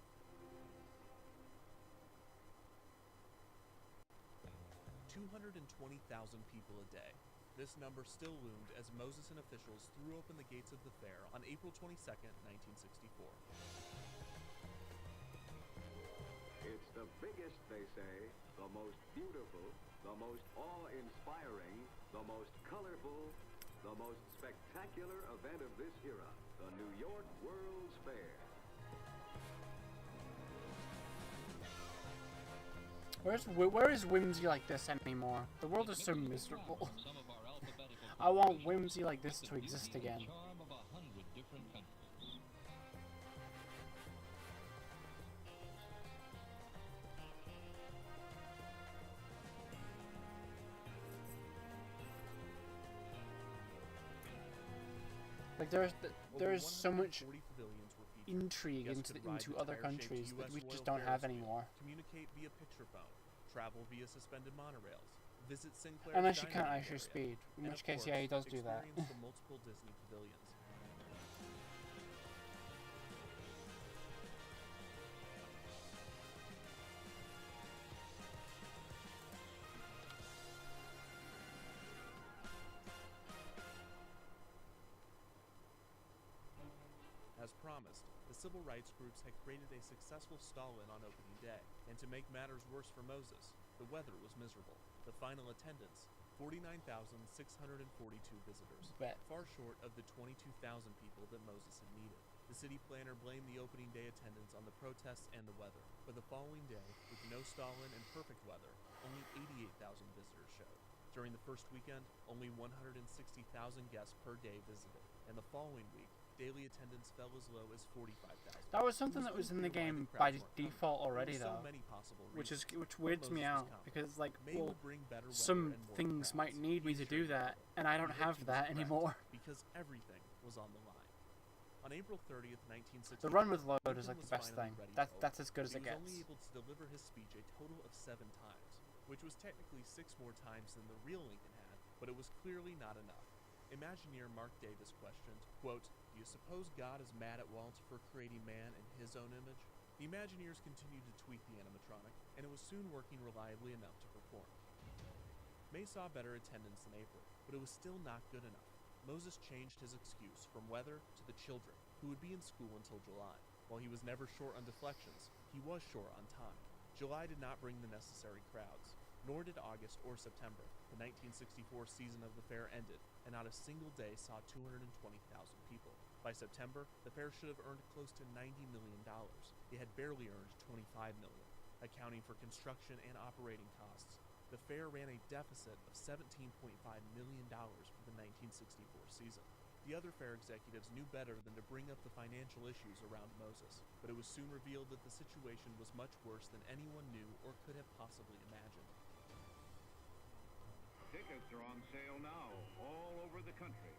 220,000 people a day. This number still loomed as Moses and officials threw open the gates of the fair on April 22nd, 1964. It's the biggest, they say, the most beautiful, the most awe-inspiring, the most colorful, the most spectacular event of this era, the New York World's Fair. Where is whimsy like this anymore? The world is so miserable. I want whimsy like this to exist again. Like there is so much intrigue into other countries that we just don't have anymore. Communicate via picture phone, travel via suspended monorails, visit Sinclair's Unless you dining can't room actually area, speed, in and which of case, yeah, he course, does do that. experience the multiple Disney pavilions. As promised, the civil rights groups had created a successful stall-in on opening day, and to make matters worse for Moses, the weather was miserable. The final attendance, 49,642 visitors, far short of the 22,000 people that Moses had needed. The city planner blamed the opening day attendance on the protests and the weather. For the following day, with no stall-in and perfect weather, only 88,000 visitors showed. During the first weekend, only 160,000 guests per day visited, and the following week, daily attendance fell as low as 45,000. That was something that was in the game by default already, though, which weirds me out because, like, well, some things might need me to do that, and I don't have that anymore. Because everything was on the line. On April 30th, 1964, the run with load is like the best thing. That's as good as it gets. He was only able to deliver his speech a total of 7 times, which was technically 6 more times than the real Lincoln had, but it was clearly not enough. Imagineer Mark Davis questioned, quote, "Do you suppose God is mad at Walt for creating man in his own image?" The Imagineers continued to tweak the animatronic, and it was soon working reliably enough to perform. May saw better attendance than April, but it was still not good enough. Moses changed his excuse from weather to the children, who would be in school until July. While he was never short on deflections, he was short on time. July did not bring the necessary crowds, nor did August or September. The 1964 season of the fair ended, and not a single day saw 220,000 people. By September, the fair should have earned close to $90 million. It had barely earned $25 million. Accounting for construction and operating costs, the fair ran a deficit of $17.5 million for the 1964 season. The other fair executives knew better than to bring up the financial issues around Moses, but it was soon revealed that the situation was much worse than anyone knew or could have possibly imagined. Tickets are on sale now, all over the country.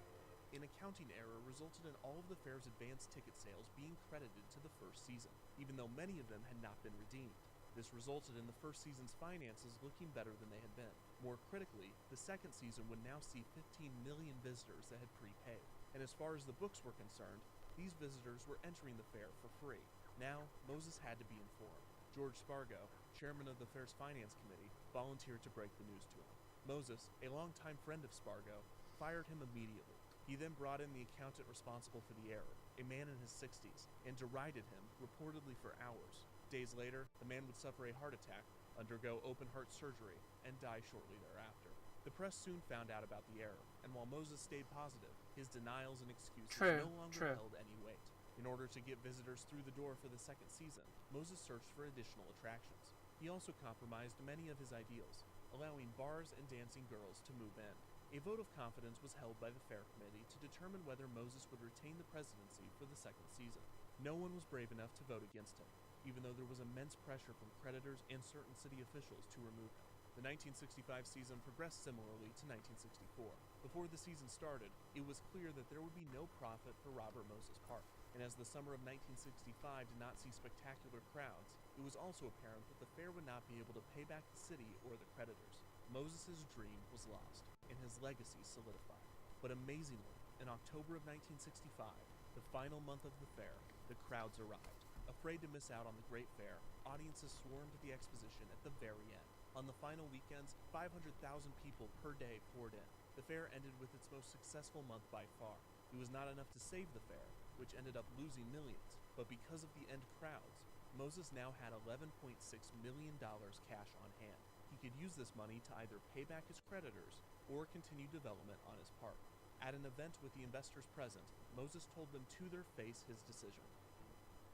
An accounting error resulted in all of the fair's advance ticket sales being credited to the first season, even though many of them had not been redeemed. This resulted in the first season's finances looking better than they had been. More critically, the second season would now see 15 million visitors that had prepaid. And as far as the books were concerned, these visitors were entering the fair for free. Now, Moses had to be informed. George Spargo, chairman of the fair's finance committee, volunteered to break the news to him. Moses, a longtime friend of Spargo, fired him immediately. He then brought in the accountant responsible for the error, a man in his 60s, and derided him, reportedly for hours. Days later, the man would suffer a heart attack, undergo open-heart surgery, and die shortly thereafter. The press soon found out about the error, and while Moses stayed positive, his denials and excuses no longer held any weight. In order to get visitors through the door for the second season, Moses searched for additional attractions. He also compromised many of his ideals, allowing bars and dancing girls to move in. A vote of confidence was held by the fair committee to determine whether Moses would retain the presidency for the second season. No one was brave enough to vote against him, even though there was immense pressure from creditors and certain city officials to remove him. The 1965 season progressed similarly to 1964. Before the season started, it was clear that there would be no profit for Robert Moses Park, and as the summer of 1965 did not see spectacular crowds, it was also apparent that the fair would not be able to pay back the city or the creditors. Moses' dream was lost, and his legacy solidified. But amazingly, in October of 1965, the final month of the fair, the crowds arrived. Afraid to miss out on the great fair, audiences swarmed the exposition at the very end. On the final weekends, 500,000 people per day poured in. The fair ended with its most successful month by far. It was not enough to save the fair, which ended up losing millions, but because of the end crowds, Moses now had $11.6 million cash on hand. He could use this money to either pay back his creditors or continue development on his park. At an event with the investors present, Moses told them to their face his decision.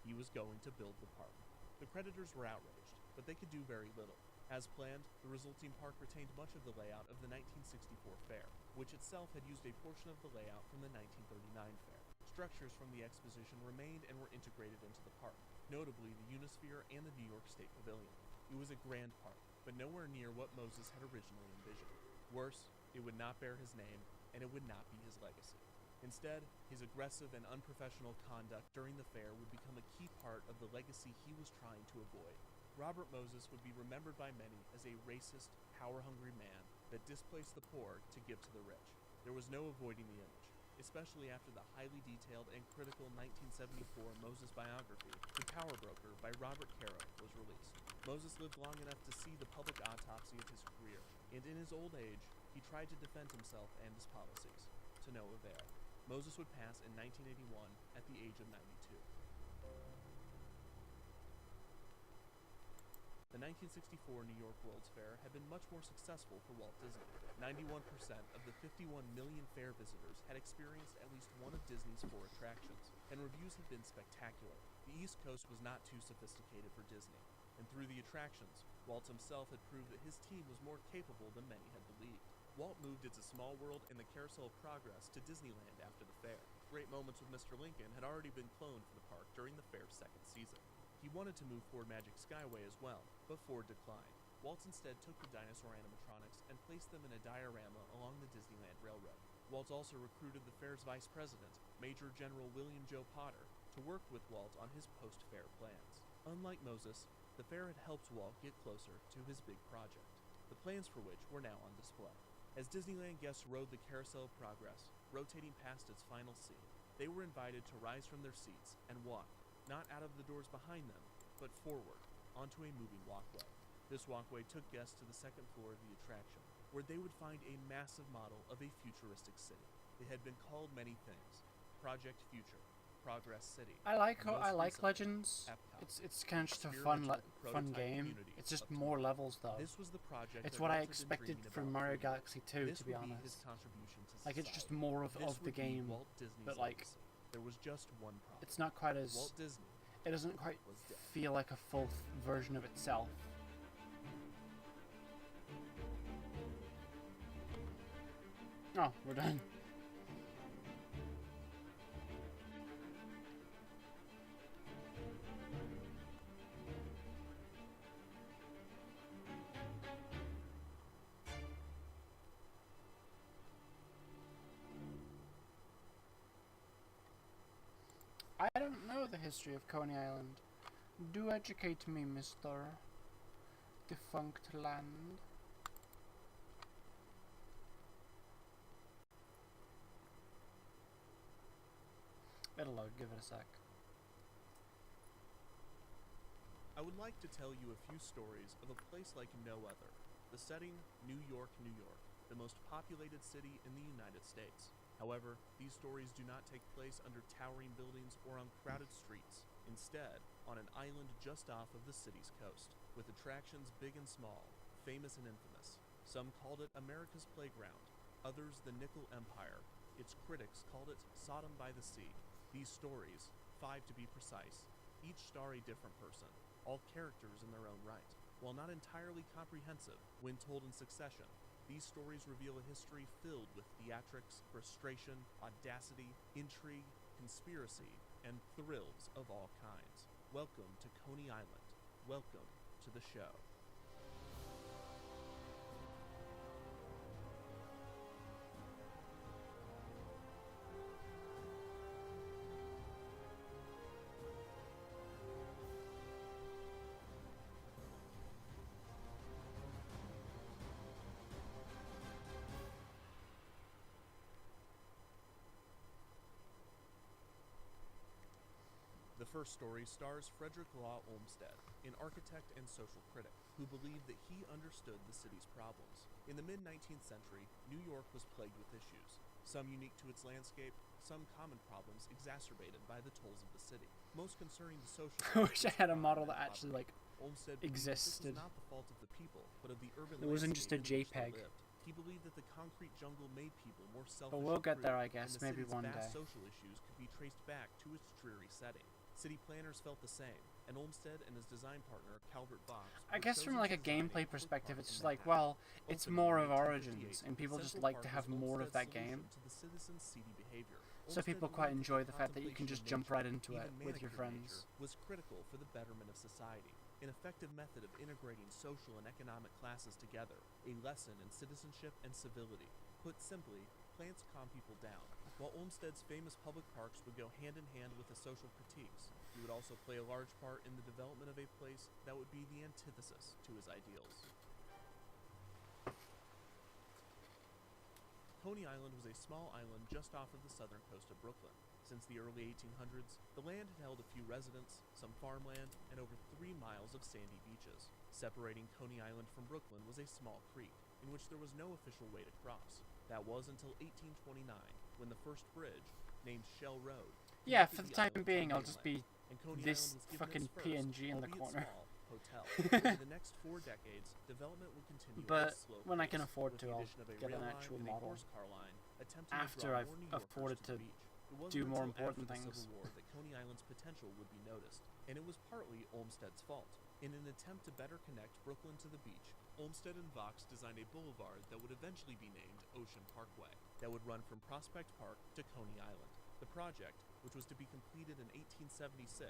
He was going to build the park. The creditors were outraged, but they could do very little. As planned, the resulting park retained much of the layout of the 1964 fair, which itself had used a portion of the layout from the 1939 fair. Structures from the exposition remained and were integrated into the park, notably the Unisphere and the New York State Pavilion. It was a grand park, but nowhere near what Moses had originally envisioned. Worse, it would not bear his name, and it would not be his legacy. Instead, his aggressive and unprofessional conduct during the fair would become a key part of the legacy he was trying to avoid. Robert Moses would be remembered by many as a racist, power-hungry man that displaced the poor to give to the rich. There was no avoiding the image, especially after the highly detailed and critical 1974 Moses biography, The Power Broker by Robert Caro, was released. Moses lived long enough to see the public autopsy of his career, and in his old age, he tried to defend himself and his policies, to no avail. Moses would pass in 1981 at the age of 92. The 1964 New York World's Fair had been much more successful for Walt Disney. 91% of the 51 million fair visitors had experienced at least one of Disney's 4 attractions, and reviews had been spectacular. The East Coast was not too sophisticated for Disney, and through the attractions, Walt himself had proved that his team was more capable than many had believed. Walt moved It's a Small World and the Carousel of Progress to Disneyland after the fair. Great Moments with Mr. Lincoln had already been cloned for the park during the fair's second season. He wanted to move Ford Magic Skyway as well, but Ford declined. Walt instead took the dinosaur animatronics and placed them in a diorama along the Disneyland Railroad. Walt also recruited the fair's vice president, Major General William Joe Potter, to work with Walt on his post-fair plans. Unlike Moses, the fair had helped Walt get closer to his big project, the plans for which were now on display. As Disneyland guests rode the Carousel of Progress, rotating past its final scene, they were invited to rise from their seats and walk, not out of the doors behind them, but forward, onto a moving walkway. This walkway took guests to the second floor of the attraction, where they would find a massive model of a futuristic city. It had been called many things: Project Future, Progress City. I like recently, Legends. Epcot, It's kind of just a experimental fun prototype game. community It's just of more tomorrow. levels though. This was the project It's that what I Walt had been expected dreaming from about Mario for years. Galaxy 2, This to be would be honest. his contribution to Like, it's just society. more of This the would be game, Walt Disney's but like legacy. There was just one problem. it's not quite as Walt Disney it doesn't quite was dead. feel like a full version of itself. Oh, we're done. I don't know the history of Coney Island. Do educate me, Mr. DEFUNCTLAND. It'll load, give it a sec. I would like to tell you a few stories of a place like no other. The setting, New York, New York, the most populated city in the United States. However, these stories do not take place under towering buildings or on crowded streets. Instead, on an island just off of the city's coast, with attractions big and small, famous and infamous. Some called it America's Playground, others the Nickel Empire. Its critics called it Sodom by the Sea. These stories, 5 to be precise, each star a different person, all characters in their own right. While not entirely comprehensive when told in succession, these stories reveal a history filled with theatrics, frustration, audacity, intrigue, conspiracy, and thrills of all kinds. Welcome to Coney Island. Welcome to the show. The The first story stars Frederick Law Olmsted, an architect and social critic, who believed that he understood the city's problems. In the mid-19th century, New York was plagued with issues, some unique to its landscape, some common problems exacerbated by the tolls of the city. Most concerning the social I wish I had a model that actually like Olmsted existed. This was not the fault of the people, but of the urban It wasn't just a landscape in which they JPEG. lived. He believed that the concrete jungle made people more selfish. But we'll get and there, cruel, I guess, and the maybe city's one vast day. social issues could be traced back to its dreary setting. City planners felt the same, and Olmsted and his design partner, Calvert Vaux, I were guess from chosen like to a design gameplay public perspective, park it's in just like, Manhattan. well, it's Opening more in of 1858, Origins, and people just Central like to Park have was more of Olmsted's that game. solution to the citizens' seedy behavior. So people Olmsted quite believed enjoy that the fact that you can contemplation just of jump nature, right into it even with your manicured friends. nature, was critical for the betterment of society, an effective method of integrating social and economic classes together, a lesson in citizenship and civility. Put simply, plants calm people down. While Olmsted's famous public parks would go hand in hand with the social critiques, he would also play a large part in the development of a place that would be the antithesis to his ideals. Coney Island was a small island just off of the southern coast of Brooklyn. Since the early 1800s, the land had held a few residents, some farmland, and over 3 miles of sandy beaches. Separating Coney Island from Brooklyn was a small creek, in which there was no official way to cross. That was until 1829, when the first bridge, named Shell Road, Yeah, connected for the the time island to being, I'll mainland, just be and Coney this Island was given fucking its first, PNG in the albeit corner. small, hotel. Over the next 4 decades, development would continue But at a slow when I pace, can afford with to, the I'll addition of a get an rail actual line and a model. horse car line, attempting to After draw I've more New Yorkers afforded to the to beach. It wasn't do more until important after the things. Civil War that Coney Island's potential would be noticed, and it was partly Olmsted's fault. In an attempt to better connect Brooklyn to the beach, Olmsted and Vaux designed a boulevard that would eventually be named Ocean Parkway, that would run from Prospect Park to Coney Island. The project, which was to be completed in 1876,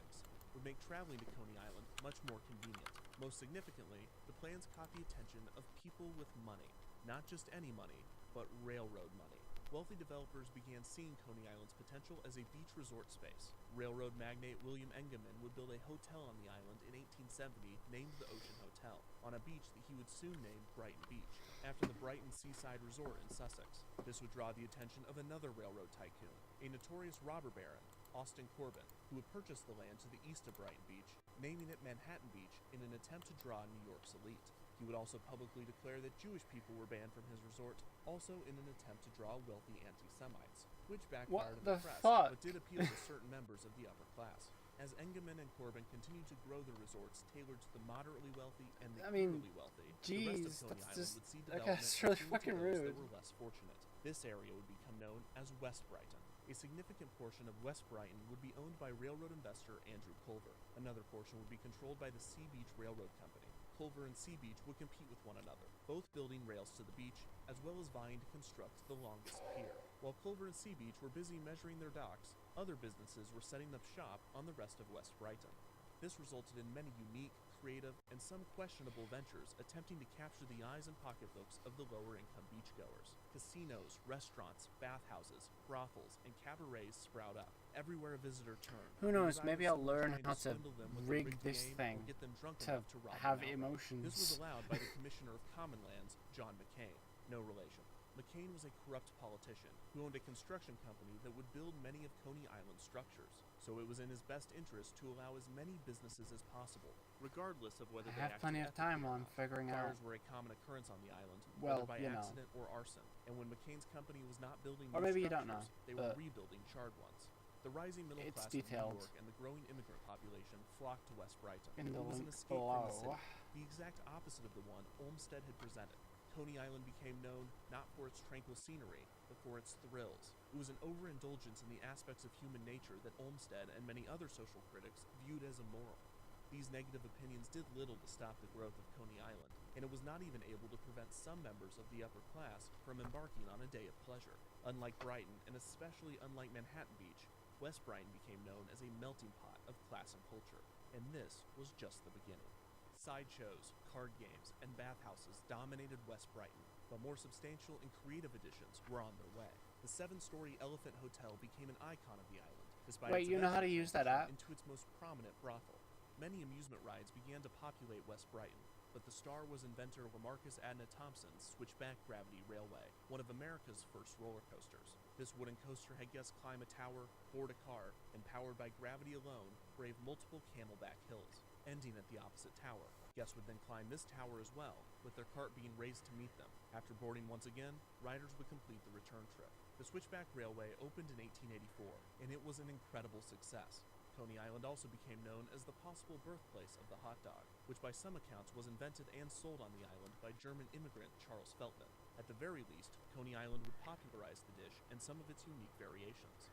would make traveling to Coney Island much more convenient. Most significantly, the plans caught the attention of people with money. Not just any money, but railroad money. Wealthy developers began seeing Coney Island's potential as a beach resort space. Railroad magnate William Engelman would build a hotel on the island in 1870 named the Ocean Hotel, on a beach that he would soon name Brighton Beach, after the Brighton seaside resort in Sussex. This would draw the attention of another railroad tycoon, a notorious robber baron, Austin Corbin, who would purchase the land to the east of Brighton Beach, naming it Manhattan Beach in an attempt to draw New York's elite. He would also publicly declare that Jewish people were banned from his resort, also in an attempt to draw wealthy anti-Semites, which backfired in the press, but did appeal to certain members of the upper class. As Engelman and Corbin continued to grow the resorts tailored to the moderately wealthy and the purely wealthy, the rest of Coney Island would see development really appeal fucking to those rude. that were less fortunate. This area would become known as West Brighton. A significant portion of West Brighton would be owned by railroad investor Andrew Culver. Another portion would be controlled by the Sea Beach Railroad Company. Culver and Sea Beach would compete with one another, both building rails to the beach, as well as vying to construct the longest pier. While Culver and Sea Beach were busy measuring their docks, other businesses were setting up shop on the rest of West Brighton. This resulted in many unique, creative, and some questionable ventures attempting to capture the eyes and pocketbooks of the lower-income beachgoers. Casinos, restaurants, bathhouses, brothels, and cabarets sprout up. Everywhere a visitor turns. Who knows, maybe I'll learn how to rig this thing to have emotions. This was allowed by the Commissioner of Common Lands, John McCain. No relation. McCain was a corrupt politician who owned a construction company that would build many of Coney Island's structures, so it was in his best interest to allow as many businesses as possible, regardless of whether they I have plenty of time while I'm figuring out. Fires were a common occurrence on the island, Well, whether by you know. accident or arson, and when McCain's company was not building Or new maybe you don't know, structures, they were but rebuilding charred ones. The rising middle it's class detailed. of New York and the growing immigrant population flocked to West Brighton. In the It was an link escape from the below. city, the exact opposite of the one Olmsted had presented. Coney Island became known not for its tranquil scenery, but for its thrills. It was an overindulgence in the aspects of human nature that Olmsted and many other social critics viewed as immoral. These negative opinions did little to stop the growth of Coney Island, and it was not even able to prevent some members of the upper class from embarking on a day of pleasure. Unlike Brighton, and especially unlike Manhattan Beach, West Brighton became known as a melting pot of class and culture, and this was just the beginning. Sideshows, card games, and bathhouses dominated West Brighton, but more substantial and creative additions were on their way. The 7-story Elephant Hotel became an icon of the island, despite Wait, its you know how to eventual use that transition app? into its most prominent brothel. Many amusement rides began to populate West Brighton, but the star was inventor Lamarcus Adna Thompson's Switchback Gravity Railway, one of America's first roller coasters. This wooden coaster had guests climb a tower, board a car, and powered by gravity alone, brave multiple camelback hills, ending at the opposite tower. Guests would then climb this tower as well, with their cart being raised to meet them. After boarding once again, riders would complete the return trip. The Switchback Railway opened in 1884, and it was an incredible success. Coney Island also became known as the possible birthplace of the hot dog, which by some accounts was invented and sold on the island by German immigrant Charles Feltman. At the very least, Coney Island would popularize the dish and some of its unique variations.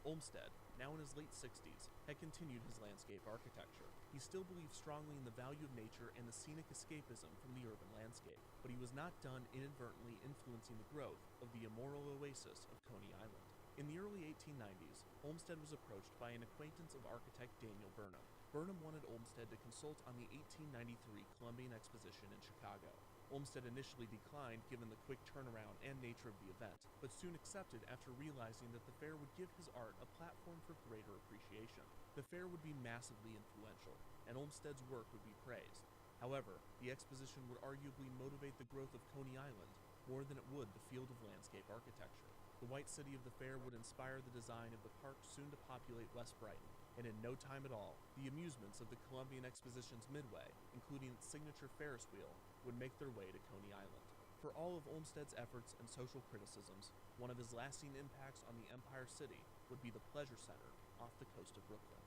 Olmsted, now in his late 60s, had continued his landscape architecture. He still believed strongly in the value of nature and the scenic escapism from the urban landscape, but he was not done inadvertently influencing the growth of the immoral oasis of Coney Island. In the early 1890s, Olmsted was approached by an acquaintance of architect Daniel Burnham. Burnham wanted Olmsted to consult on the 1893 Columbian Exposition in Chicago. Olmsted initially declined given the quick turnaround and nature of the event, but soon accepted after realizing that the fair would give his art a platform for greater appreciation. The fair would be massively influential, and Olmsted's work would be praised. However, the exposition would arguably motivate the growth of Coney Island more than it would the field of landscape architecture. The White City of the fair would inspire the design of the park soon to populate West Brighton, and in no time at all, the amusements of the Columbian Exposition's Midway, including its signature Ferris wheel, would make their way to Coney Island. For all of Olmsted's efforts and social criticisms, one of his lasting impacts on the Empire City would be the Pleasure Center off the coast of Brooklyn.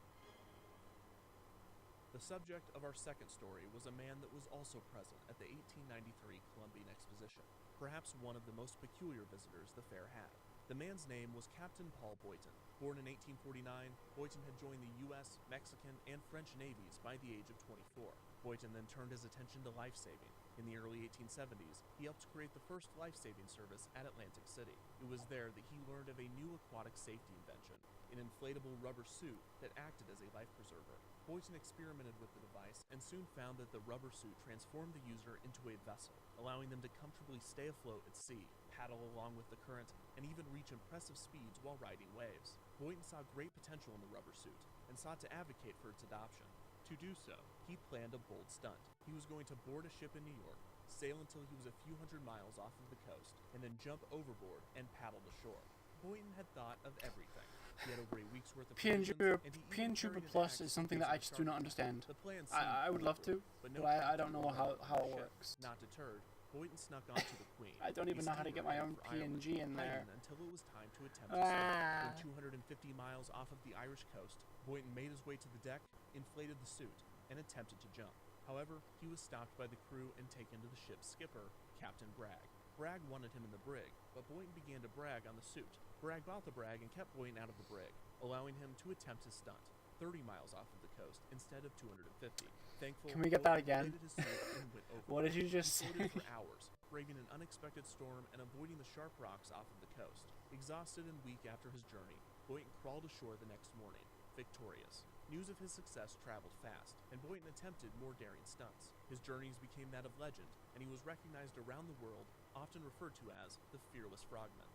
The subject of our second story was a man that was also present at the 1893 Columbian Exposition, perhaps one of the most peculiar visitors the fair had. The man's name was Captain Paul Boyton. Born in 1849, Boyton had joined the U.S., Mexican, and French navies by the age of 24. Boyton then turned his attention to life-saving. In the early 1870s, he helped create the first life-saving service at Atlantic City. It was there that he learned of a new aquatic safety invention, an inflatable rubber suit that acted as a life preserver. Boyton experimented with the device and soon found that the rubber suit transformed the user into a vessel, allowing them to comfortably stay afloat at sea, paddle along with the current, and even reach impressive speeds while riding waves. Boyton saw great potential in the rubber suit and sought to advocate for its adoption. To do so, he planned a bold stunt. He was going to board a ship in New York, sail until he was a few hundred miles off of the coast, and then jump overboard and paddle to shore. Boyton had thought of everything. He had over a week's worth of PNTuber Plus is something that I just do not understand. I would love to, but I don't know how it works. Not deterred, Boyton snuck onto the Queen. I don't even know how to get my own PNG in there. Until it was time to attempt to swim. When 250 miles off of the Irish coast, Boyton made his way to the deck, inflated the suit, and attempted to jump. However, he was stopped by the crew and taken to the ship's skipper, Captain Bragg. Bragg wanted him in the brig, but Boyton began to brag on the suit. Bragg bought the brag and kept Boyton out of the brig, allowing him to attempt his stunt, 30 miles off of the coast instead of 250. Thankful, can we get that again? What did you just say? For hours, braving an unexpected storm and avoiding the sharp rocks off of the coast. Exhausted and weak after his journey, Boyton crawled ashore the next morning, victorious. News of his success traveled fast, and Boyton attempted more daring stunts. His journeys became that of legend, and he was recognized around the world, often referred to as the Fearless Frogman.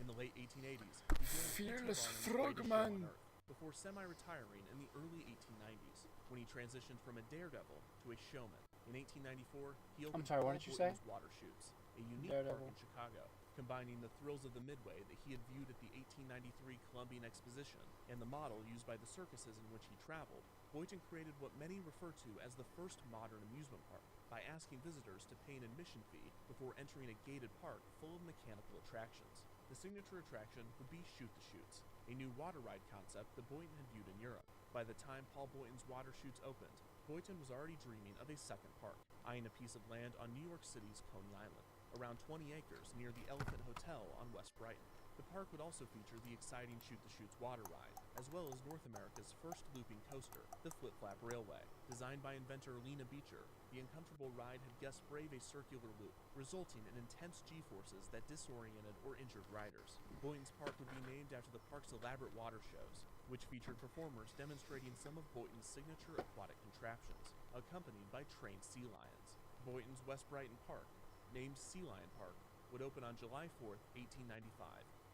In the late 1880s, he joined Fearless Frogman before semi-retiring in the early 1890s, when he transitioned from a daredevil to a showman. In 1894, he opened Boyton's Water Chutes, a unique park in Chicago, combining the thrills of the Midway that he had viewed at the 1893 Columbian Exposition and the model used by the circuses in which he traveled. Boyton created what many refer to as the first modern amusement park, by asking visitors to pay an admission fee before entering a gated park full of mechanical attractions. The signature attraction would be Shoot the Chutes, a new water ride concept that Boyton had viewed in Europe. By the time Paul Boyton's Water Chutes opened, Boyton was already dreaming of a second park, eyeing a piece of land on New York City's Coney Island, around 20 acres near the Elephant Hotel on West Brighton. The park would also feature the exciting Shoot the Chutes water ride, as well as North America's first looping coaster, the Flip Flap Railway. Designed by inventor Lena Beecher, the uncomfortable ride had guests brave a circular loop, resulting in intense G-forces that disoriented or injured riders. Boyton's Park would be named after the park's elaborate water shows, which featured performers demonstrating some of Boyton's signature aquatic contraptions, accompanied by trained sea lions. Boyton's West Brighton Park, named Sea Lion Park, would open on July 4, 1895,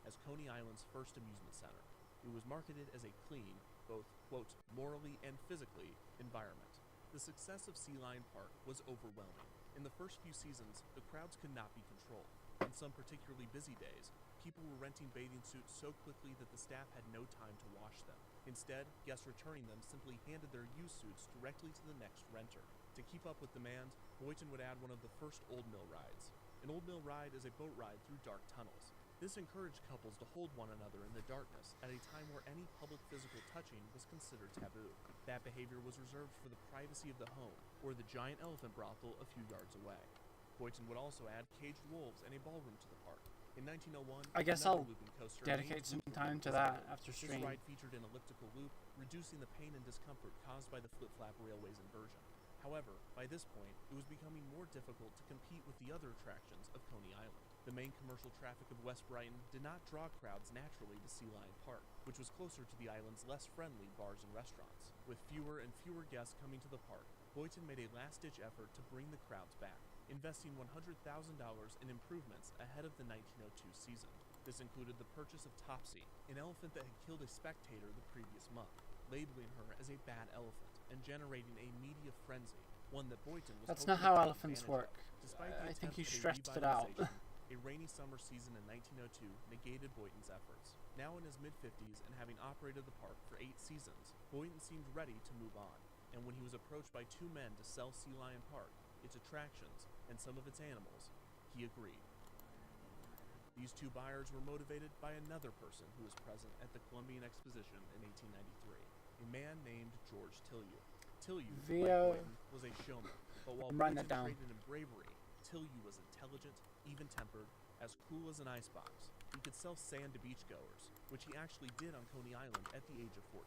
as Coney Island's first amusement center. It was marketed as a clean, both, quote, morally and physically, environment. The success of Sea Lion Park was overwhelming. In the first few seasons, the crowds could not be controlled. On some particularly busy days, people were renting bathing suits so quickly that the staff had no time to wash them. Instead, guests returning them simply handed their used suits directly to the next renter. To keep up with demand, Boynton would add one of the first Old Mill rides. An Old Mill ride is a boat ride through dark tunnels. This encouraged couples to hold one another in the darkness at a time where any public physical touching was considered taboo. That behavior was reserved for the privacy of the home or the giant elephant brothel a few yards away. Boynton would also add caged wolves and a ballroom to the park. In 1901, I guess another I'll looping coaster dedicate named some Loop time to was that added. after This stream. ride featured an elliptical loop, reducing the pain and discomfort caused by the flip-flap railway's inversion. However, by this point, it was becoming more difficult to compete with the other attractions of Coney Island. The main commercial traffic of West Brighton did not draw crowds naturally to Sea Lion Park, which was closer to the island's less friendly bars and restaurants. With fewer and fewer guests coming to the park, Boynton made a last-ditch effort to bring the crowds back, investing $100,000 in improvements ahead of the 1902 season. This included the purchase of Topsy, an elephant that had killed a spectator the previous month, labeling her as a bad elephant and generating a media frenzy, one that Boynton was That's hoping not how to take elephants advantage work. of. Despite the I think attempt you at a stressed it out. revitalization, a rainy summer season in 1902 negated Boynton's efforts. Now in his mid-50s and having operated the park for 8 seasons, Boynton seemed ready to move on, and when he was approached by 2 men to sell Sea Lion Park, its attractions, and some of its animals, he agreed. These 2 buyers were motivated by another person who was present at the Columbian Exposition in 1893, a man named George Tilliou. Tilliou, like Boynton, was a showman, but while I'm writing Boynton that down. traded in bravery, Tilliou was intelligent, even-tempered, as cool as an icebox. He could sell sand to beachgoers, which he actually did on Coney Island at the age of 14.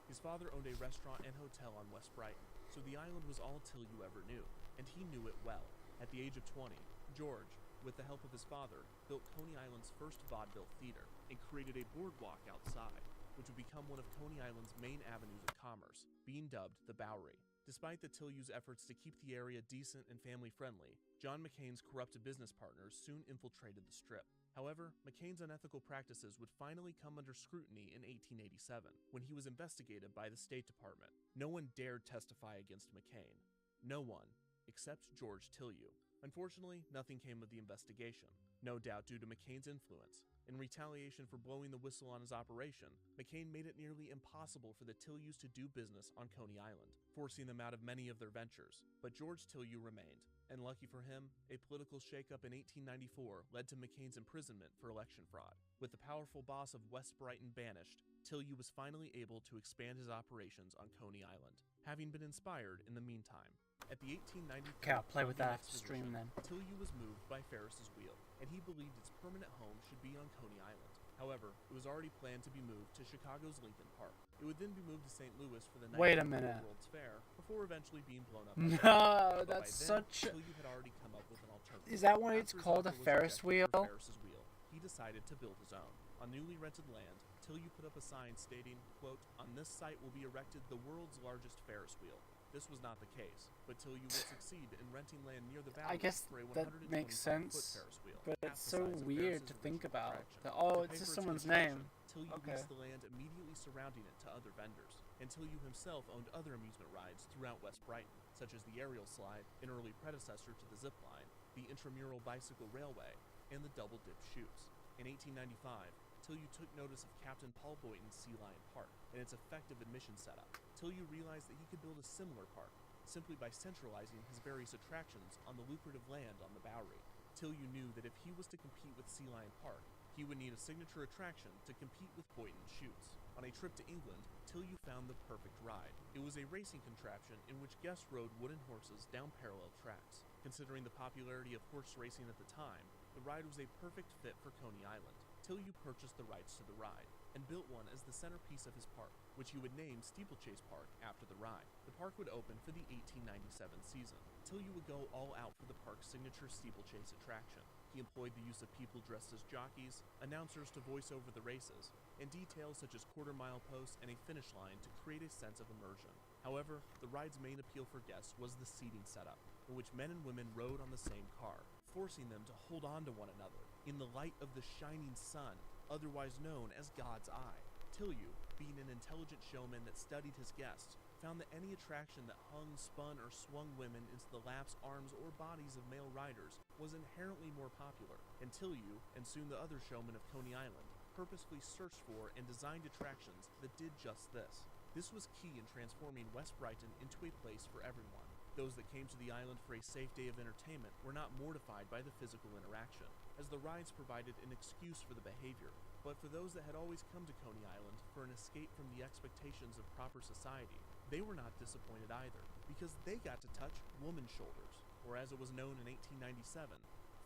His father owned a restaurant and hotel on West Brighton, so the island was all Tilliou ever knew, and he knew it well. At the age of 20, George, with the help of his father, built Coney Island's first vaudeville theater and created a boardwalk outside, which would become one of Coney Island's main avenues of commerce, being dubbed the Bowery. Despite the Tilliou's efforts to keep the area decent and family-friendly, John McCain's corrupt business partners soon infiltrated the Strip. However, McCain's unethical practices would finally come under scrutiny in 1887, when he was investigated by the State Department. No one dared testify against McCain. No one, except George Tilliou. Unfortunately, nothing came of the investigation, no doubt due to McCain's influence. In retaliation for blowing the whistle on his operation, McCain made it nearly impossible for the Tillious to do business on Coney Island, forcing them out of many of their ventures. But George Tilliou remained, and lucky for him, a political shakeup in 1894 led to McCain's imprisonment for election fraud. With the powerful boss of West Brighton banished, Tilliou was finally able to expand his operations on Coney Island, having been inspired in the meantime. At the 1893 Okay, I'll play with that after Exposition, stream then. Tilliou was moved by Ferris's wheel, and he believed its permanent home should be on Coney Island. However, it was already planned to be moved to Chicago's Lincoln Park. It would then be moved to St. Louis for the Wait a 19th minute. World's Fair, before eventually being blown up. No, But that's by then, such. Tilliou had already come up with an alternative. Is that why it's After his called a offer was Ferris rejected for wheel? Ferris's wheel, he decided to build his own. On newly rented land, Tilliou put up a sign stating, quote, "On this site will be erected the world's largest Ferris wheel." This was not the case, but Tilliou would succeed in renting land near the valley I guess for a that 125-foot makes sense, Ferris wheel, but half it's the so size of weird Ferris's to think original about. attraction. That, To oh, pay it's for just its someone's construction, name. Tilliou Okay. leased the land immediately surrounding it to other vendors, and Tilliou himself owned other amusement rides throughout West Brighton, such as the aerial slide, an early predecessor to the zip line, the intramural bicycle railway, and the double dip chutes. In 1895, Tilliou took notice of Captain Paul Boynton's Sea Lion Park and its effective admission setup. Tilliou realized that he could build a similar park, simply by centralizing his various attractions on the lucrative land on the Bowery. Tilliou knew that if he was to compete with Sea Lion Park, he would need a signature attraction to compete with Boynton's chutes. On a trip to England, Tilliou found the perfect ride. It was a racing contraption in which guests rode wooden horses down parallel tracks. Considering the popularity of horse racing at the time, the ride was a perfect fit for Coney Island. Tilliou purchased the rights to the ride and built one as the centerpiece of his park, which he would name Steeplechase Park after the ride. The park would open for the 1897 season. Tilliou would go all out for the park's signature steeplechase attraction. He employed the use of people dressed as jockeys, announcers to voice over the races, and details such as quarter-mile posts and a finish line to create a sense of immersion. However, the ride's main appeal for guests was the seating setup, in which men and women rode on the same car, forcing them to hold on to one another in the light of the shining sun, otherwise known as God's eye. Tilliou, being an intelligent showman that studied his guests, found that any attraction that hung, spun, or swung women into the laps, arms, or bodies of male riders was inherently more popular, and Tillieu, and soon the other showmen of Coney Island, purposefully searched for and designed attractions that did just this. This was key in transforming West Brighton into a place for everyone. Those that came to the island for a safe day of entertainment were not mortified by the physical interaction, as the rides provided an excuse for the behavior. But for those that had always come to Coney Island for an escape from the expectations of proper society, they were not disappointed either, because they got to touch woman's shoulders, or as it was known in 1897,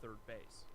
third base.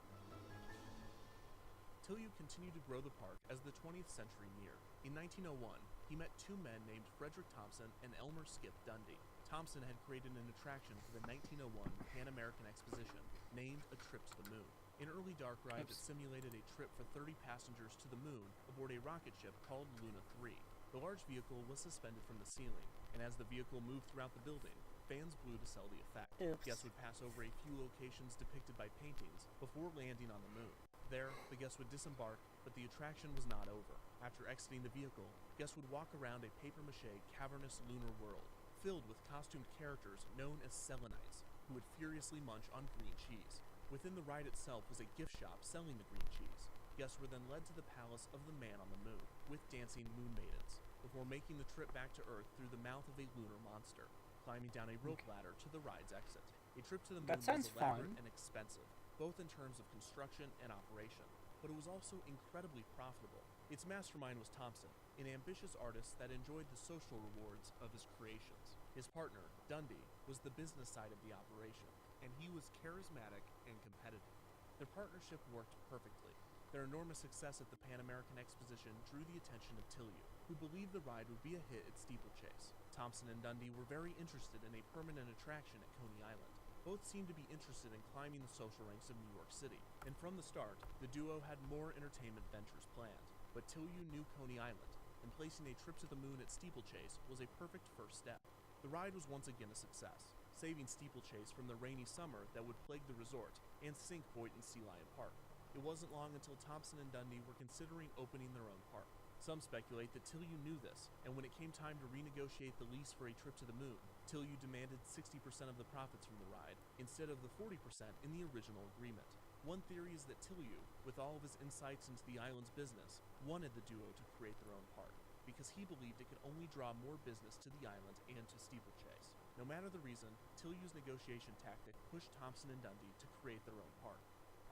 Tillieu continued to grow the park as the 20th century neared. In 1901, he met two men named Frederick Thompson and Elmer Skip Dundee. Thompson had created an attraction for the 1901 Pan American Exposition named A Trip to the Moon, an early dark ride that simulated a trip for 30 passengers to the moon aboard a rocket ship called Luna 3. The large vehicle was suspended from the ceiling, and as the vehicle moved throughout the building, fans blew to sell the effect. Guests would pass over a few locations depicted by paintings before landing on the moon. There, the guests would disembark, but the attraction was not over. After exiting the vehicle, guests would walk around a papier-mâché cavernous lunar world, filled with costumed characters known as Selenites, who would furiously munch on green cheese. Within the ride itself was a gift shop selling the green cheese. Guests were then led to the palace of the man on the moon, with dancing moon maidens, before making the trip back to Earth through the mouth of a lunar monster, climbing down a rope ladder to the ride's exit. A trip to the moon was elaborate and expensive, both in terms of construction and operation, but it was also incredibly profitable. Its mastermind was Thompson, an ambitious artist that enjoyed the social rewards of his creations. His partner, Dundee, was the business side of the operation, and he was charismatic and competitive. Their partnership worked perfectly. Their enormous success at the Pan American Exposition drew the attention of Tillieu, who believed the ride would be a hit at Steeplechase. Thompson and Dundee were very interested in a permanent attraction at Coney Island. Both seemed to be interested in climbing the social ranks of New York City, and from the start, the duo had more entertainment ventures planned. But Tillieu knew Coney Island, and placing a trip to the moon at Steeplechase was a perfect first step. The ride was once again a success, saving Steeplechase from the rainy summer that would plague the resort and sink Boynton Sea Lion Park. It wasn't long until Thompson and Dundee were considering opening their own park. Some speculate that Tillieu knew this, and when it came time to renegotiate the lease for a trip to the moon, Tillieu demanded 60% of the profits from the ride, instead of the 40% in the original agreement. One theory is that Tillieu, with all of his insights into the island's business, wanted the duo to create their own park, because he believed it could only draw more business to the island and to Steeplechase. No matter the reason, Tillieu's negotiation tactic pushed Thompson and Dundee to create their own park,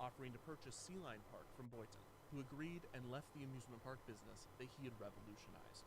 offering to purchase Sea Lion Park from Boynton, who agreed and left the amusement park business that he had revolutionized.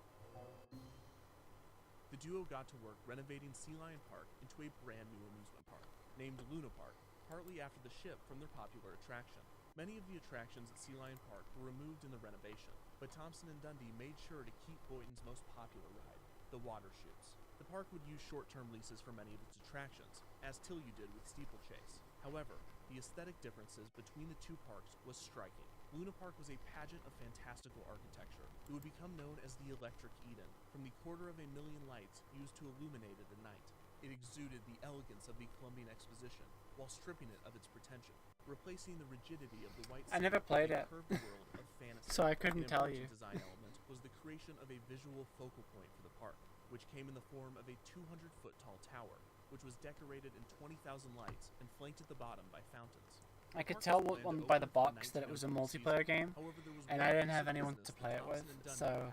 The duo got to work renovating Sea Lion Park into a brand new amusement park, named Luna Park, partly after the ship from their popular attraction. Many of the attractions at Sea Lion Park were removed in the renovation, but Thompson and Dundee made sure to keep Boynton's most popular ride, the water chutes. The park would use short-term leases for many of its attractions, as Tillieu did with Steeplechase. However, the aesthetic differences between the two parks was striking. Luna Park was a pageant of fantastical architecture. It would become known as the Electric Eden, from the 250,000 lights used to illuminate it at night. It exuded the elegance of the Columbian Exposition, while stripping it of its pretension, replacing the rigidity of the white I never played it, curved world of fantasy. so I couldn't tell you. An design element was the creation of a visual focal point for the park, which came in the form of a 200-foot tall tower, which was decorated in 20,000 lights and flanked at the bottom by fountains. I could tell by the box that it was a multiplayer game, and I didn't have anyone to play it with, so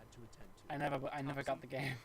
I never got the game.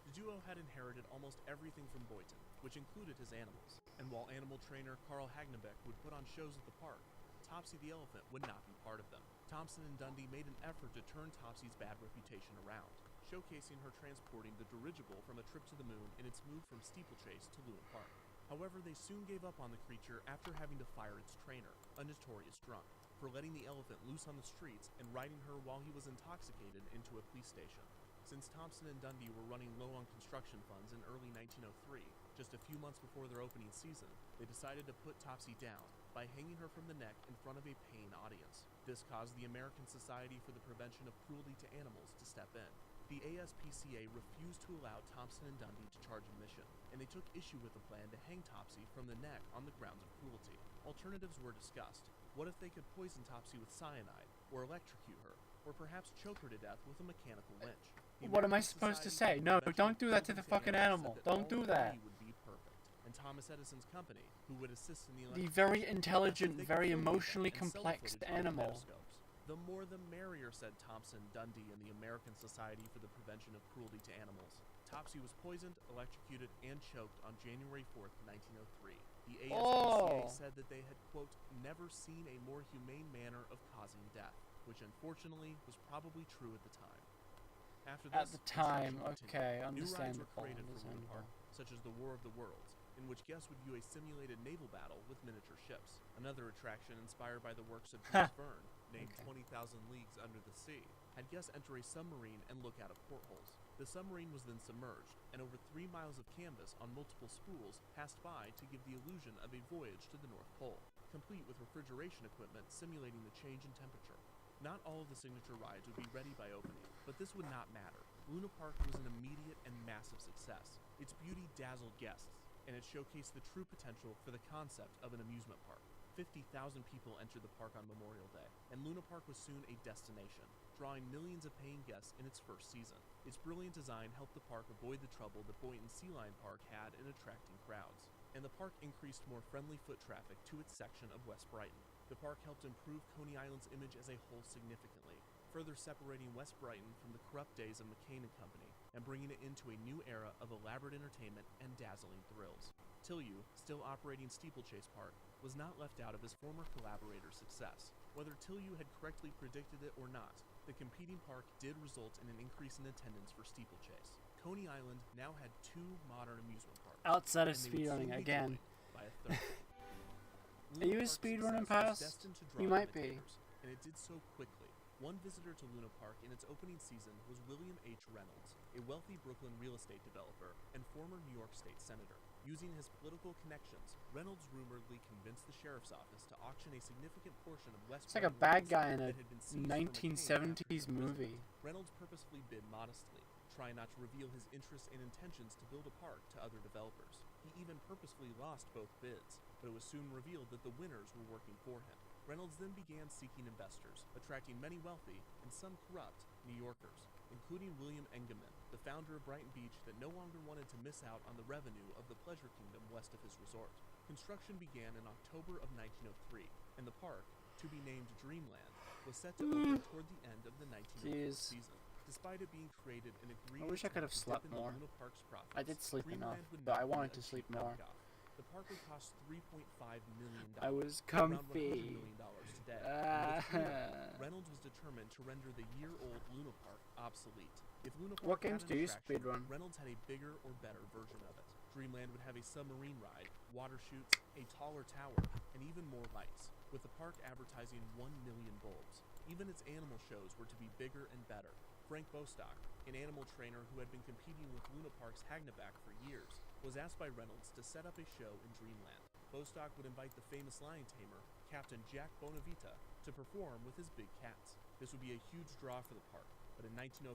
The duo had inherited almost everything from Boynton, which included his animals, and while animal trainer Carl Hagnebeck would put on shows at the park, Topsy the elephant would not be part of them. Thompson and Dundee made an effort to turn Topsy's bad reputation around, showcasing her transporting the dirigible from A Trip to the Moon in its move from Steeplechase to Luna Park. However, they soon gave up on the creature after having to fire its trainer, a notorious drunk, for letting the elephant loose on the streets and riding her while he was intoxicated into a police station. Since Thompson and Dundee were running low on construction funds in early 1903, just a few months before their opening season, they decided to put Topsy down by hanging her from the neck in front of a paying audience. This caused the American Society for the Prevention of Cruelty to Animals to step in. The ASPCA refused to allow Thompson and Dundee to charge admission, and they took issue with the plan to hang Topsy from the neck on the grounds of cruelty. Alternatives were discussed. What if they could poison Topsy with cyanide, or electrocute her, or perhaps choke her to death with a mechanical winch? The What am I American supposed to Society say? for No, Prevention don't of do that to the Cruelty fucking Animals animal. said that Don't all do three that. would be perfect, and Thomas Edison's company, who would assist in the The electric very revolution, intelligent, they could very film data emotionally and sell the complex footage on animal. kinetoscopes. The more the merrier, said Thompson, Dundee, and the American Society for the Prevention of Cruelty to Animals. Topsy was poisoned, electrocuted, and choked on January 4th, 1903. The ASPCA said that they had, quote, never seen a more humane manner of causing death, which unfortunately was probably true at the time. After this, At the time, construction okay, continued. New rides were understandable, created for Luna Park, understandable. such as the War of the Worlds, in which guests would view a simulated naval battle with miniature ships. Another attraction inspired by the works of Jules Verne, named 20,000 Leagues Under the Sea, had guests enter a submarine and look out of portholes. The submarine was then submerged, and over 3 miles of canvas on multiple spools passed by to give the illusion of a voyage to the North Pole, complete with refrigeration equipment simulating the change in temperature. Not all of the signature rides would be ready by opening, but this would not matter. Luna Park was an immediate and massive success. Its beauty dazzled guests, and it showcased the true potential for the concept of an amusement park. 50,000 people entered the park on Memorial Day, and Luna Park was soon a destination, drawing millions of paying guests in its first season. Its brilliant design helped the park avoid the trouble that Boynton Sea Lion Park had in attracting crowds, and the park increased more friendly foot traffic to its section of West Brighton. The park helped improve Coney Island's image as a whole significantly, further separating West Brighton from the corrupt days of McCain and Company, and bringing it into a new era of elaborate entertainment and dazzling thrills. Tillyou, still operating Steeplechase Park, was not left out of his former collaborator's success. Whether Tillyou had correctly predicted it or not, the competing park did result in an increase in attendance for Steeplechase. Coney Island now had 2 modern amusement parks. Outside of and they would soon speedrunning be again. joined By a third. Are you a Luna Park's speedrunning success was past? destined to draw You might be. imitators, and it did so quickly. One visitor to Luna Park in its opening season was William H. Reynolds, a wealthy Brooklyn real estate developer and former New York State Senator. Using his political connections, Reynolds rumoredly convinced the sheriff's office to auction a significant portion of West It's like a Brighton real bad guy estate in a that had been seized from McCain after his 1970s movie. Reynolds purposefully bid modestly, trying not to reveal his interests and intentions to build a park to other developers. He even purposefully lost both bids, but it was soon revealed that the winners were working for him. Reynolds then began seeking investors, attracting many wealthy and some corrupt New Yorkers, including William Engelman, the founder of Brighton Beach that no longer wanted to miss out on the revenue of the pleasure kingdom west of his resort. Construction began in October of 1903, and the park, to be named Dreamland, was set to open toward the end of the 1904 Jeez. season. Despite it being created in a greedy I wish I could have attempt to dip slept into more. Luna Park's profits, I did sleep enough, Dreamland would but I not be wanted a to sleep cheap more. knockoff. The park would cost $3.5 million. I was around $100 comfy. million today. And with freedom, Ah. Reynolds was determined to render the year-old Luna Park obsolete. If Luna Park What had games an do you attraction, speedrun? Reynolds had a bigger or better version of it. Dreamland would have a submarine ride, water chutes, a taller tower, and even more lights, with the park advertising 1 million bulbs. Even its animal shows were to be bigger and better. Frank Bostock, an animal trainer who had been competing with Luna Park's Hagnaback for years, was asked by Reynolds to set up a show in Dreamland. Bostock would invite the famous lion tamer, Captain Jack Bonavita, to perform with his big cats. This would be a huge draw for the park, but in 1904,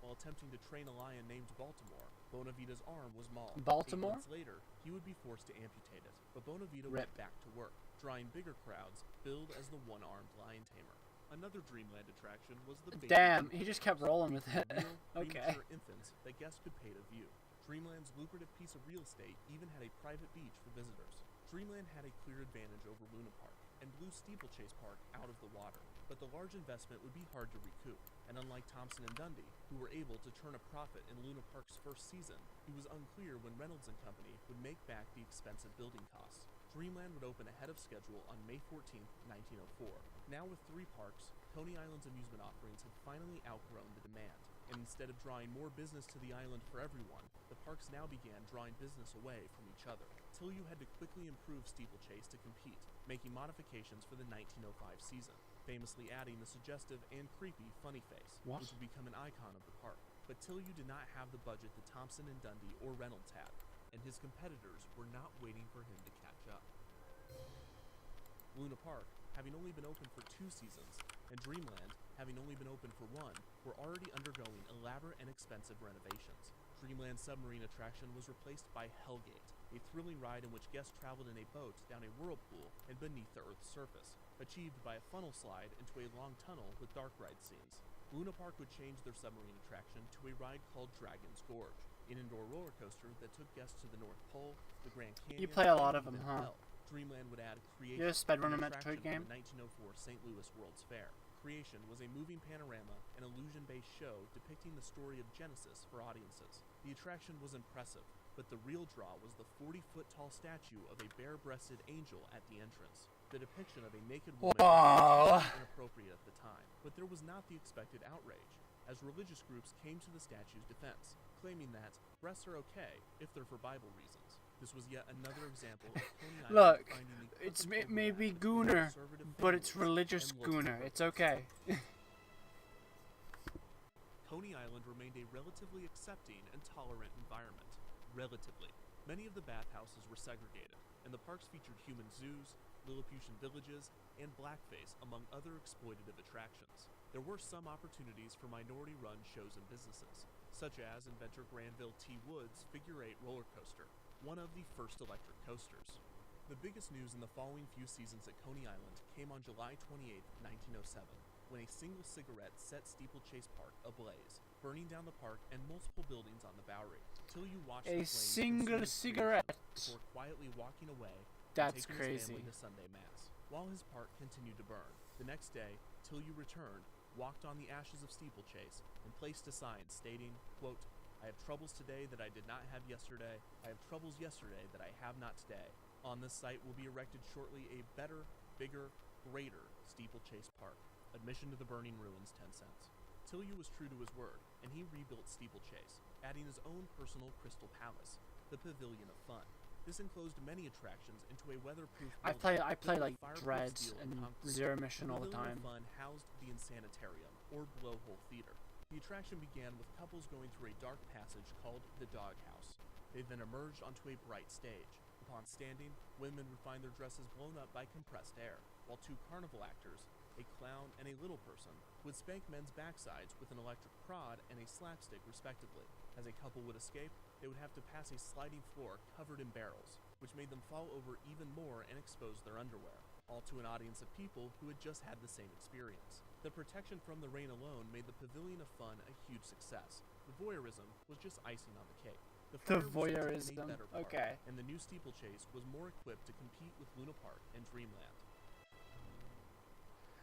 while attempting to train a lion named Baltimore, Bonavita's arm was mauled. Baltimore? 8 months later, he would be forced to amputate it, but Bonavita Rip. went back to work, drawing bigger crowds, billed as the one-armed lion tamer. Another Dreamland attraction was the baby Damn, blue he just park. kept rolling with it. Real, Okay. premature infants that guests could pay to view. Dreamland's lucrative piece of real estate even had a private beach for visitors. Dreamland had a clear advantage over Luna Park and blew Steeplechase Park out of the water, but the large investment would be hard to recoup, and unlike Thompson and Dundee, who were able to turn a profit in Luna Park's first season, it was unclear when Reynolds and Company would make back the expensive building costs. Dreamland would open ahead of schedule on May 14, 1904. Now with 3 parks, Coney Island's amusement offerings had finally outgrown the demand, and instead of drawing more business to the island for everyone, the parks now began drawing business away from each other. Tillyou had to quickly improve Steeplechase to compete, making modifications for the 1905 season, famously adding the suggestive and creepy Funny Face, What? which would become an icon of the park. But Tillyou did not have the budget that Thompson and Dundee or Reynolds had, and his competitors were not waiting for him to catch up. Luna Park, having only been open for 2 seasons, and Dreamland, having only been open for 1, were already undergoing elaborate and expensive renovations. Dreamland's submarine attraction was replaced by Hellgate, a thrilling ride in which guests traveled in a boat down a whirlpool and beneath the Earth's surface, achieved by a funnel slide into a long tunnel with dark ride scenes. Luna Park would change their submarine attraction to a ride called Dragon's Gorge, an indoor roller coaster that took guests to the North Pole, the Grand Canyon, You play a lot and of them, even huh? Hell. Dreamland would add Creation, You're a speedrunner an Metroid attraction game? from the 1904 St. Louis World's Fair. Creation was a moving panorama and illusion-based show depicting the story of Genesis for audiences. The attraction was impressive, but the real draw was the 40-foot-tall statue of a bare-breasted angel at the entrance. The depiction of a naked woman was inappropriate at the time, but there was not the expected outrage, as religious groups came to the statue's defense, claiming that breasts are okay if they're for Bible reasons. This was yet another example of Coney Island Look, finding the it perfect may be overlap between Gooner, conservative but it's families religious and Gooner. liberal It's okay. Coney Island remained a relatively accepting and tolerant environment. Relatively. Many of the bathhouses were segregated, and the parks featured human zoos, Lilliputian villages, and blackface, among other exploitative attractions. There were some opportunities for minority-run shows and businesses, such as inventor Granville T. Wood's Figure 8 roller coaster, one of the first electric coasters. The biggest news in the following few seasons at Coney Island came on July 28, 1907, when a single cigarette set Steeplechase Park ablaze, burning down the park and multiple buildings on the Bowery, till you watched A the flames single consume his cigarette. creation before quietly walking away and That's taking his crazy. family to Sunday Mass. While his park continued to burn, the next day, Till You returned, walked on the ashes of Steeplechase, and placed a sign stating, quote, "I have troubles today that I did not have yesterday. I have troubles yesterday that I have not today. On this site will be erected shortly a better, bigger, greater Steeplechase Park. Admission to the burning ruins, 10 cents. Tilly was true to his word, and he rebuilt Steeplechase, adding his own personal Crystal Palace, the Pavilion of Fun. This enclosed many attractions into a weatherproof I building play built like of fireproof Dread steel and concrete. Zero Mission all the Pavilion time. of Fun housed the Insanitarium, or Blowhole Theater. The attraction began with couples going through a dark passage called the Doghouse. They then emerged onto a bright stage. Upon standing, women would find their dresses blown up by compressed air, while two carnival actors, a clown and a little person, would spank men's backsides with an electric prod and a slapstick respectively. As a couple would escape, they would have to pass a sliding floor covered in barrels, which made them fall over even more and expose their underwear, all to an audience of people who had just had the same experience. The protection from the rain alone made the Pavilion of Fun a huge success. The voyeurism was just icing on the cake. The fire resulted in a voyeurism, better park, okay. and the new Steeplechase was more equipped to compete with Luna Park and Dreamland.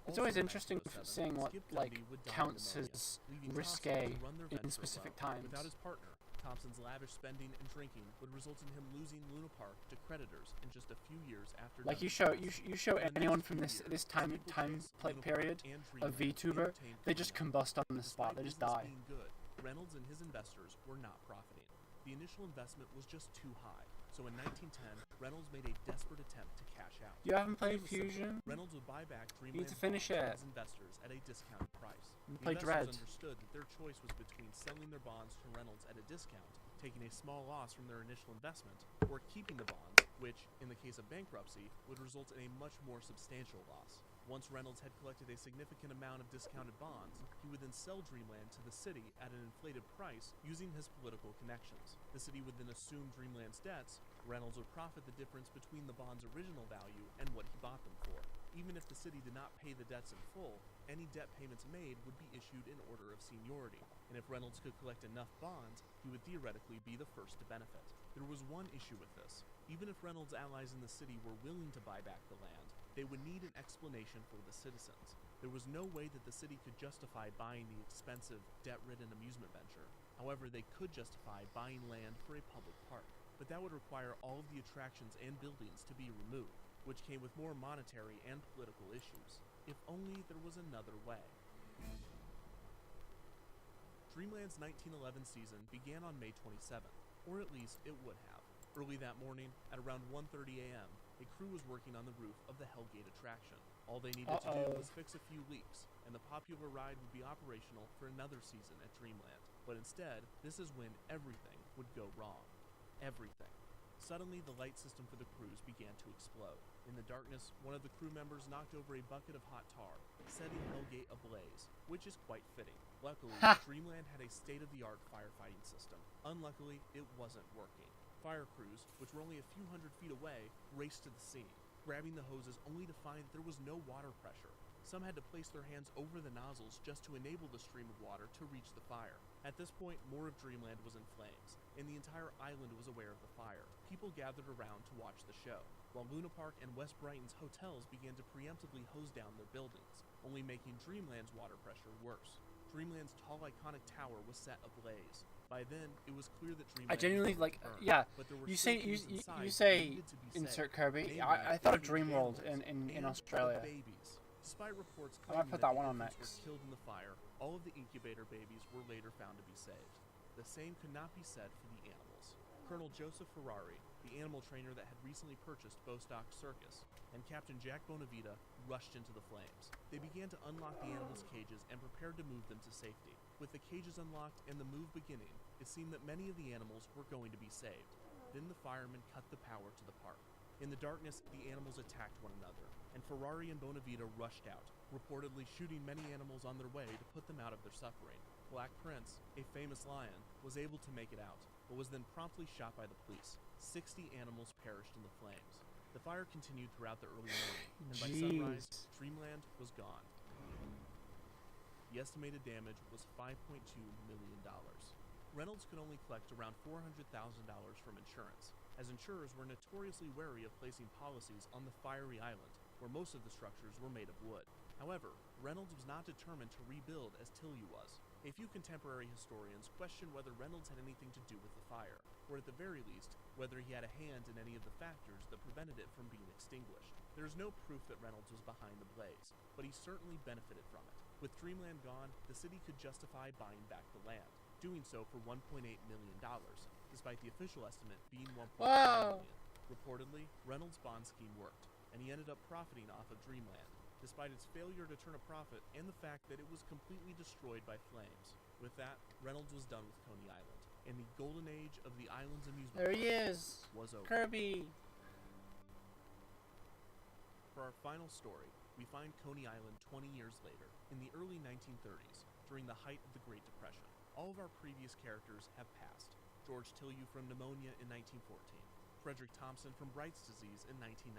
It's Also always in interesting 1907, seeing what Skip like Dundee would die of counts pneumonia, as leaving risque Thompson to run their in venture specific alone. times. Without his partner, Thompson's lavish spending and drinking would result in him losing Luna Park to creditors in just a few years after. Like you Dundee's show death. In the anyone next from few this years, time Steeplechase, play Luna Park, period and a Dreamland VTuber, entertained they just Coney Island. combust on the Despite spot. They just business die. being good, Reynolds and his investors were not profiting. The initial investment was just too high, so in 1910, Reynolds made a desperate attempt to cash out. You haven't The played plan was simple. Fusion? Reynolds would buy back You Dreamland need to finish bonds from it. his investors at a discounted price. You The play investors Dread. understood that their choice was between selling their bonds to Reynolds at a discount, taking a small loss from their initial investment, or keeping the bonds, which, in the case of bankruptcy, would result in a much more substantial loss. Once Reynolds had collected a significant amount of discounted bonds, he would then sell Dreamland to the city at an inflated price using his political connections. The city would then assume Dreamland's debts. Reynolds would profit the difference between the bond's original value and what he bought them for. Even if the city did not pay the debts in full, any debt payments made would be issued in order of seniority, and if Reynolds could collect enough bonds, he would theoretically be the first to benefit. There was one issue with this. Even if Reynolds' allies in the city were willing to buy back the land, they would need an explanation for the citizens. There was no way that the city could justify buying the expensive, debt-ridden amusement venture. However, they could justify buying land for a public park. But that would require all of the attractions and buildings to be removed, which came with more monetary and political issues. If only there was another way. Dreamland's 1911 season began on May 27th, or at least it would have. Early that morning, at around 1:30 a.m., a crew was working on the roof of the Hellgate attraction. All they needed to do was fix a few leaks, and the popular ride would be operational for another season at Dreamland. But instead, this is when everything would go wrong. Everything. Suddenly, the light system for the cruise began to explode. In the darkness, one of the crew members knocked over a bucket of hot tar, setting Hellgate ablaze, which is quite fitting. Luckily, Dreamland had a state-of-the-art firefighting system. Unluckily, it wasn't working. Fire crews, which were only a few hundred feet away, raced to the scene, grabbing the hoses only to find that there was no water pressure. Some had to place their hands over the nozzles just to enable the stream of water to reach the fire. At this point, more of Dreamland was in flames, and the entire island was aware of the fire. People gathered around to watch the show, while Luna Park and West Brighton's hotels began to preemptively hose down their buildings, only making Dreamland's water pressure worse. Dreamland's tall, iconic tower was set ablaze. By then, it was clear that Dreamland I genuinely was like, burned, yeah. but there were You still say things inside you that say needed to be insert saved, Kirby. namely I thought of the Dreamworld animals in and Australia. the babies. Despite reports I might claiming put that that one the on infants next. were killed in the fire, all of the incubator babies were later found to be saved. The same could not be said for the animals. Colonel Joseph Ferrari, the animal trainer that had recently purchased Bostock Circus, and Captain Jack Bonavita rushed into the flames. They began to unlock the animals' cages and prepared to move them to safety. With the cages unlocked and the move beginning, it seemed that many of the animals were going to be saved. Then the firemen cut the power to the park. In the darkness, the animals attacked one another, and Ferrari and Bonavita rushed out, reportedly shooting many animals on their way to put them out of their suffering. Black Prince, a famous lion, was able to make it out, but was then promptly shot by the police. 60 animals perished in the flames. The fire continued throughout the early morning, and by sunrise, Dreamland was gone. The estimated damage was $5.2 million. Reynolds could only collect around $400,000 from insurance, as insurers were notoriously wary of placing policies on the fiery island, where most of the structures were made of wood. However, Reynolds was not determined to rebuild as Tilly was. A few contemporary historians question whether Reynolds had anything to do with the fire, or at the very least, whether he had a hand in any of the factors that prevented it from being extinguished. There is no proof that Reynolds was behind the blaze, but he certainly benefited from it. With Dreamland gone, the city could justify buying back the land, doing so for $1.8 million, despite the official estimate being $1.5 million. Reportedly, Reynolds' bond scheme worked, and he ended up profiting off of Dreamland, despite its failure to turn a profit and the fact that it was completely destroyed by flames. With that, Reynolds was done with Coney Island, and the golden age of the island's amusement There he park is, was over. Kirby. For our final story, we find Coney Island 20 years later, in the early 1930s, during the height of the Great Depression. All of our previous characters have passed. George Tillieu from pneumonia in 1914, Frederick Thompson from Bright's disease in 1919,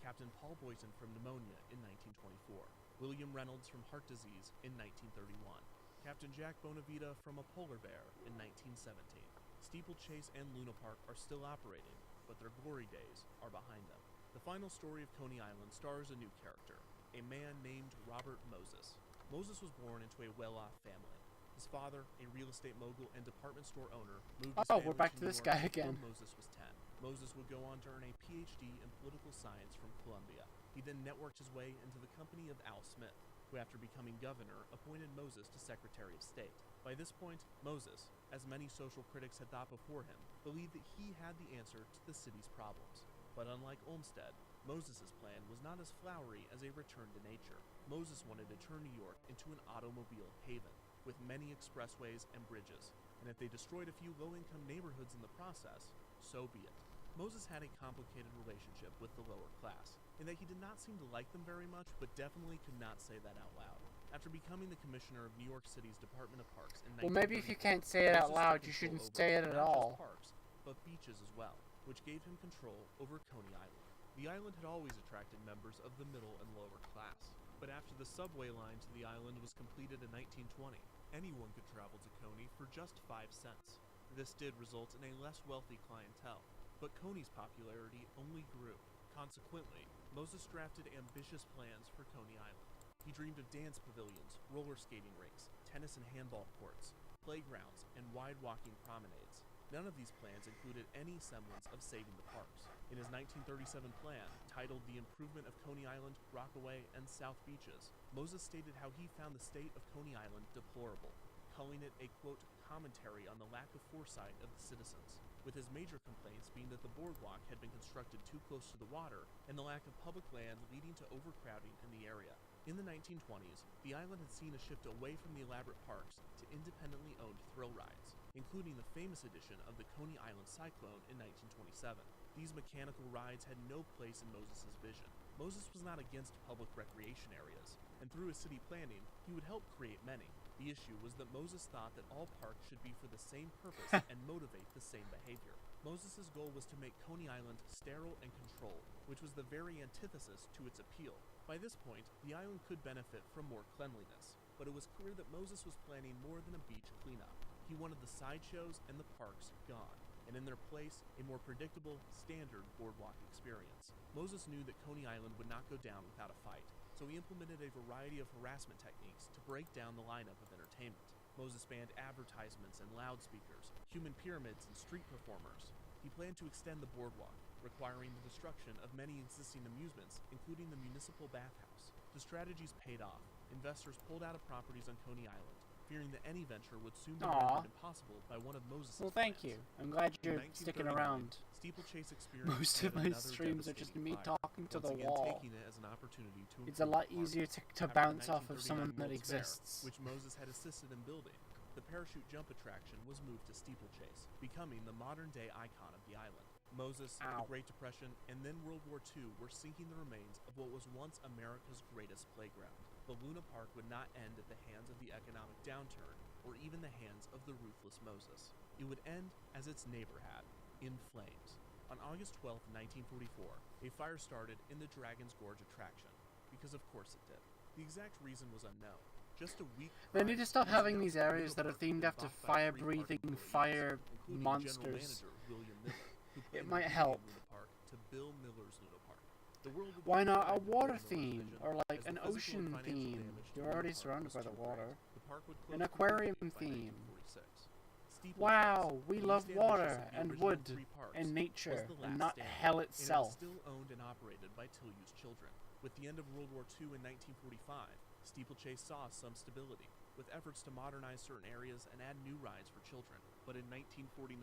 Captain Paul Boyton from pneumonia in 1924, William Reynolds from heart disease in 1931, Captain Jack Bonavita from a polar bear in 1917. Steeplechase and Luna Park are still operating, but their glory days are behind them. The final story of Coney Island stars a new character, a man named Robert Moses. Moses was born into a well-off family. His father, a real estate mogul and department store owner, moved his family we're back to New this York guy before again. Moses was 10. Moses would go on to earn a PhD in political science from Columbia. He then networked his way into the company of Al Smith, who after becoming governor, appointed Moses to Secretary of State. By this point, Moses, as many social critics had thought before him, believed that he had the answer to the city's problems. But unlike Olmsted, Moses' plan was not as flowery as a return to nature. Moses wanted to turn New York into an automobile haven, with many expressways and bridges, and if they destroyed a few low-income neighborhoods in the process, so be it. Moses had a complicated relationship with the lower class, in that he did not seem to like them very much, but definitely could not say that out loud. After becoming the commissioner of New York City's Department of Parks in 1934, Well, maybe if you can't say it out Moses loud, took you control shouldn't over say it at not just all. parks, but beaches as well, which gave him control over Coney Island. The island had always attracted members of the middle and lower class, but after the subway line to the island was completed in 1920, anyone could travel to Coney for just 5 cents. This did result in a less wealthy clientele, but Coney's popularity only grew. Consequently, Moses drafted ambitious plans for Coney Island. He dreamed of dance pavilions, roller skating rinks, tennis and handball courts, playgrounds, and wide walking promenades. None of these plans included any semblance of saving the parks. In his 1937 plan, titled The Improvement of Coney Island, Rockaway, and South Beaches, Moses stated how he found the state of Coney Island deplorable, calling it a, quote, commentary on the lack of foresight of the citizens, with his major complaints being that the boardwalk had been constructed too close to the water and the lack of public land leading to overcrowding in the area. In the 1920s, the island had seen a shift away from the elaborate parks to independently owned thrill rides, including the famous edition of the Coney Island Cyclone in 1927. These mechanical rides had no place in Moses' vision. Moses was not against public recreation areas, and through his city planning, he would help create many. The issue was that Moses thought that all parks should be for the same purpose and motivate the same behavior. Moses' goal was to make Coney Island sterile and controlled, which was the very antithesis to its appeal. By this point, the island could benefit from more cleanliness, but it was clear that Moses was planning more than a beach cleanup. He wanted the sideshows and the parks gone, and in their place, a more predictable, standard boardwalk experience. Moses knew that Coney Island would not go down without a fight, so he implemented a variety of harassment techniques to break down the lineup of entertainment. Moses banned advertisements and loudspeakers, human pyramids and street performers. He planned to extend the boardwalk, requiring the destruction of many existing amusements, including the municipal bathhouse. The strategies paid off. Investors pulled out of properties on Coney Island, fearing that any venture would soon be rendered impossible by one of Moses' Well, thank you. I'm glad you're sticking around. Steeplechase experienced Most of my streams are just me talking to the wall. It's a lot easier to bounce off of someone that exists. Which Moses had assisted in building. The parachute jump attraction was moved to Steeplechase, becoming the modern-day icon of the island. Moses, the Great Depression, and then World War II were sinking the remains of what was once America's greatest playground. But Luna Park would not end at the hands of the economic downturn, or even the hands of the ruthless Moses. It would end as its neighbor had, in flames. On August 12, 1944, a fire started in the Dragon's Gorge attraction, because of course it did. The exact reason was unknown. Just a week They need to stop having these areas that are themed after fire-breathing fire monsters. It might help. Why not a water theme, or like an ocean theme? You're already surrounded by the water. An aquarium theme. Wow, we love water and wood and nature, and not hell itself. Still owned and operated by Tilly's children. With the end of World War II in 1945, Steeplechase saw some stability, with efforts to modernize certain areas and add new rides for children. But in 1949,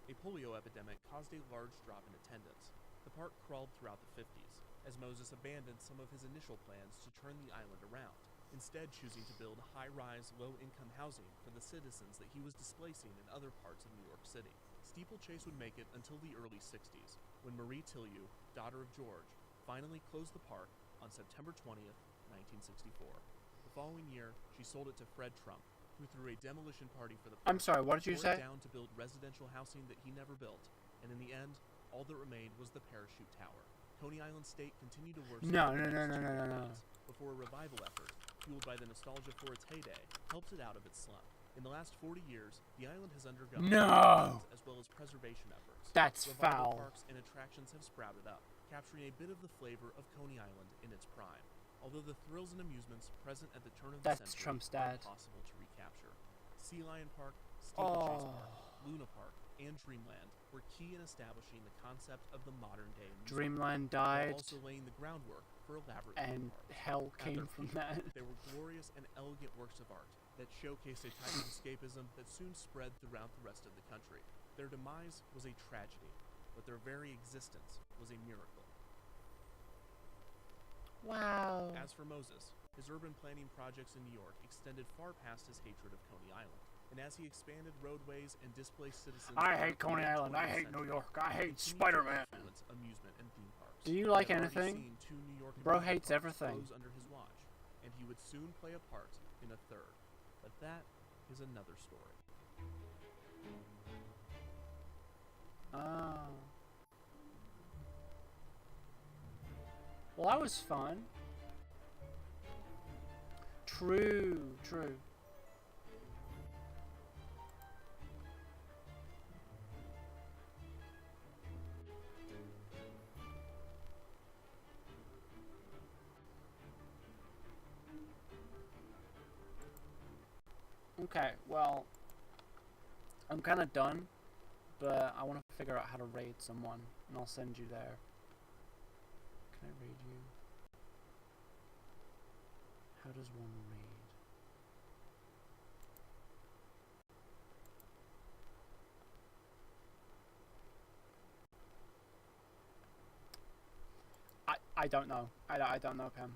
a polio epidemic caused a large drop in attendance. The park crawled throughout the 50s, as Moses abandoned some of his initial plans to turn the island around, instead choosing to build high-rise, low-income housing for the citizens that he was displacing in other parts of New York City. Steeplechase would make it until the early 60s, when Marie Tillieu, daughter of George, finally closed the park on September 20th, 1964. The following year, she sold it to Fred Trump, who threw a demolition party for the park. I'm sorry, what did you say? Down to build residential housing that he never built, and in the end, all that remained was the parachute tower. Coney Island State continued to worsen No. before a revival effort, fueled by the nostalgia for its heyday, helped it out of its slump. In the last 40 years, the island has undergone as well as preservation efforts. That's Revival foul. Parks and attractions have sprouted up, capturing a bit of the flavor of Coney Island in its prime. Although the thrills and amusements present at the turn of the century Trump's are dad. impossible to recapture. Sea Lion Park, Steeplechase Park, Luna Park, and Dreamland were key in establishing the concept of the modern-day amusement. Dreamland While died, also laying the groundwork for elaborate and theme parks. hell At came their from peak, that. They were glorious and elegant works of art that showcased a type of escapism that soon spread throughout the rest of the country. Their demise was a tragedy, but their very existence was a miracle. Wow. As for Moses, his urban planning projects in New York extended far past his hatred of Coney Island. And as he expanded roadways and displaced citizens... I hate Coney Island. I hate New York. I hate Spider-Man. Amusement and theme parks. Do you like He had already anything? seen 2 New York Bro amusement hates parks everything. close under his watch, and he would soon play a part in a third. But that is another story. Oh. Well, that was fun. True. Okay, well, I'm kind of done, but I want to figure out how to raid someone, and I'll send you there. Can I raid you? How does one raid? I don't know. I don't know, Pam.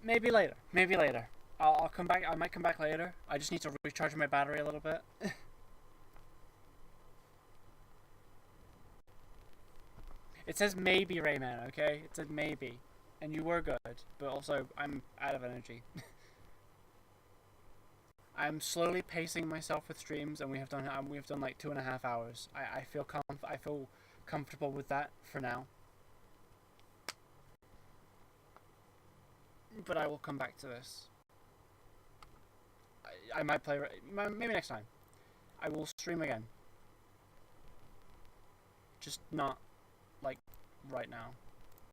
Maybe later. I'll come back. I might come back later. I just need to recharge my battery a little bit. It says maybe, Rayman, okay? It said maybe. and you were good, but also I'm out of energy. I'm slowly pacing myself with streams, and we have done like 2.5 hours. I feel comfortable with that for now. But I will come back to this. I might play maybe next time. I will stream again. Just not like right now.